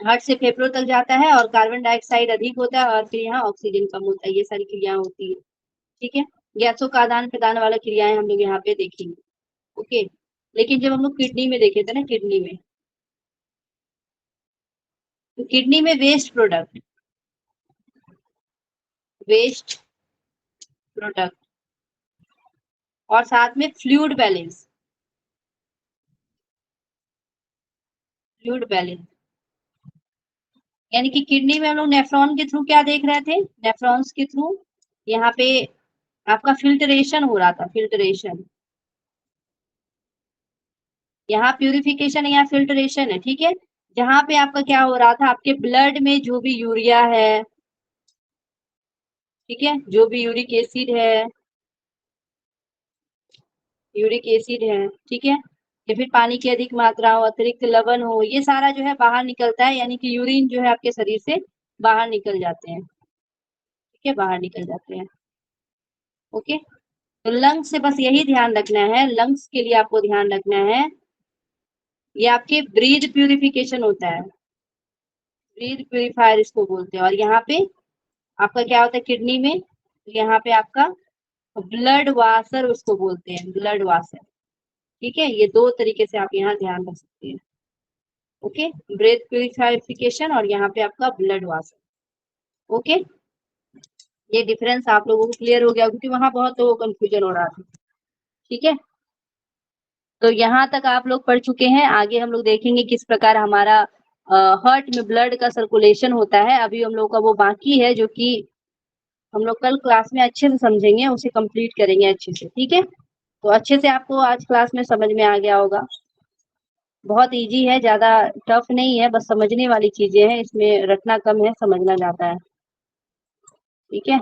[SPEAKER 1] हार्ट से फेफड़ों तक जाता है, और कार्बन डाइऑक्साइड अधिक होता है और फिर यहाँ ऑक्सीजन कम होता है। ये सारी क्रियाएं होती है। ठीक है, गैसों का आदान प्रदान वाला क्रियाएं हम लोग यहाँ पे देखेंगे। ओके, लेकिन जब हम लोग किडनी में देखे थे ना, तो किडनी में वेस्ट प्रोडक्ट और साथ में फ्लूइड बैलेंस यानी कि किडनी में हम लोग नेफ्रॉन के थ्रू क्या देख रहे थे, नेफ्रॉन्स के थ्रू यहाँ पे आपका फिल्टरेशन हो रहा था। यहाँ प्यूरिफिकेशन है, यहाँ फिल्टरेशन है। ठीक है, जहाँ पे आपका क्या हो रहा था, आपके ब्लड में जो भी यूरिया है, ठीक है, जो भी यूरिक एसिड है, ठीक है, या फिर पानी की अधिक मात्रा हो, अतिरिक्त लवण हो, ये सारा जो है बाहर निकलता है, यानी कि यूरिन जो है आपके शरीर से बाहर निकल जाते हैं। ठीक है, बाहर निकल जाते हैं। ओके, तो लंग्स से बस यही ध्यान रखना है, लंग्स के लिए आपको ध्यान रखना है, ये आपके ब्रीथ प्यूरिफिकेशन होता है, ब्रीथ प्यूरिफायर इसको बोलते हैं। और यहाँ पे आपका क्या होता है किडनी में, तो यहाँ पे आपका ब्लड वाशर उसको बोलते हैं, ब्लड वाशर। ठीक है, ये दो तरीके से आप यहाँ ध्यान रख सकते हैं। ओके, ब्रेथ प्यूरिफिकेशन और यहाँ पे आपका ब्लड वाशर। ओके, ये डिफरेंस आप लोगों को क्लियर हो गया, क्योंकि वहां बहुत लोगों को कंफ्यूजन हो रहा था। ठीक है, तो यहाँ तक आप लोग पढ़ चुके हैं। आगे हम लोग देखेंगे किस प्रकार हमारा हार्ट में ब्लड का सर्कुलेशन होता है। अभी हम लोग का वो बाकी है, जो कि हम लोग कल क्लास में अच्छे से समझेंगे, उसे कंप्लीट करेंगे अच्छे से। ठीक है, तो अच्छे से आपको आज क्लास में समझ में आ गया होगा। बहुत इजी है, ज्यादा टफ नहीं है, बस समझने वाली चीजें हैं, इसमें रटना कम है, समझना ज्यादा है। ठीक है।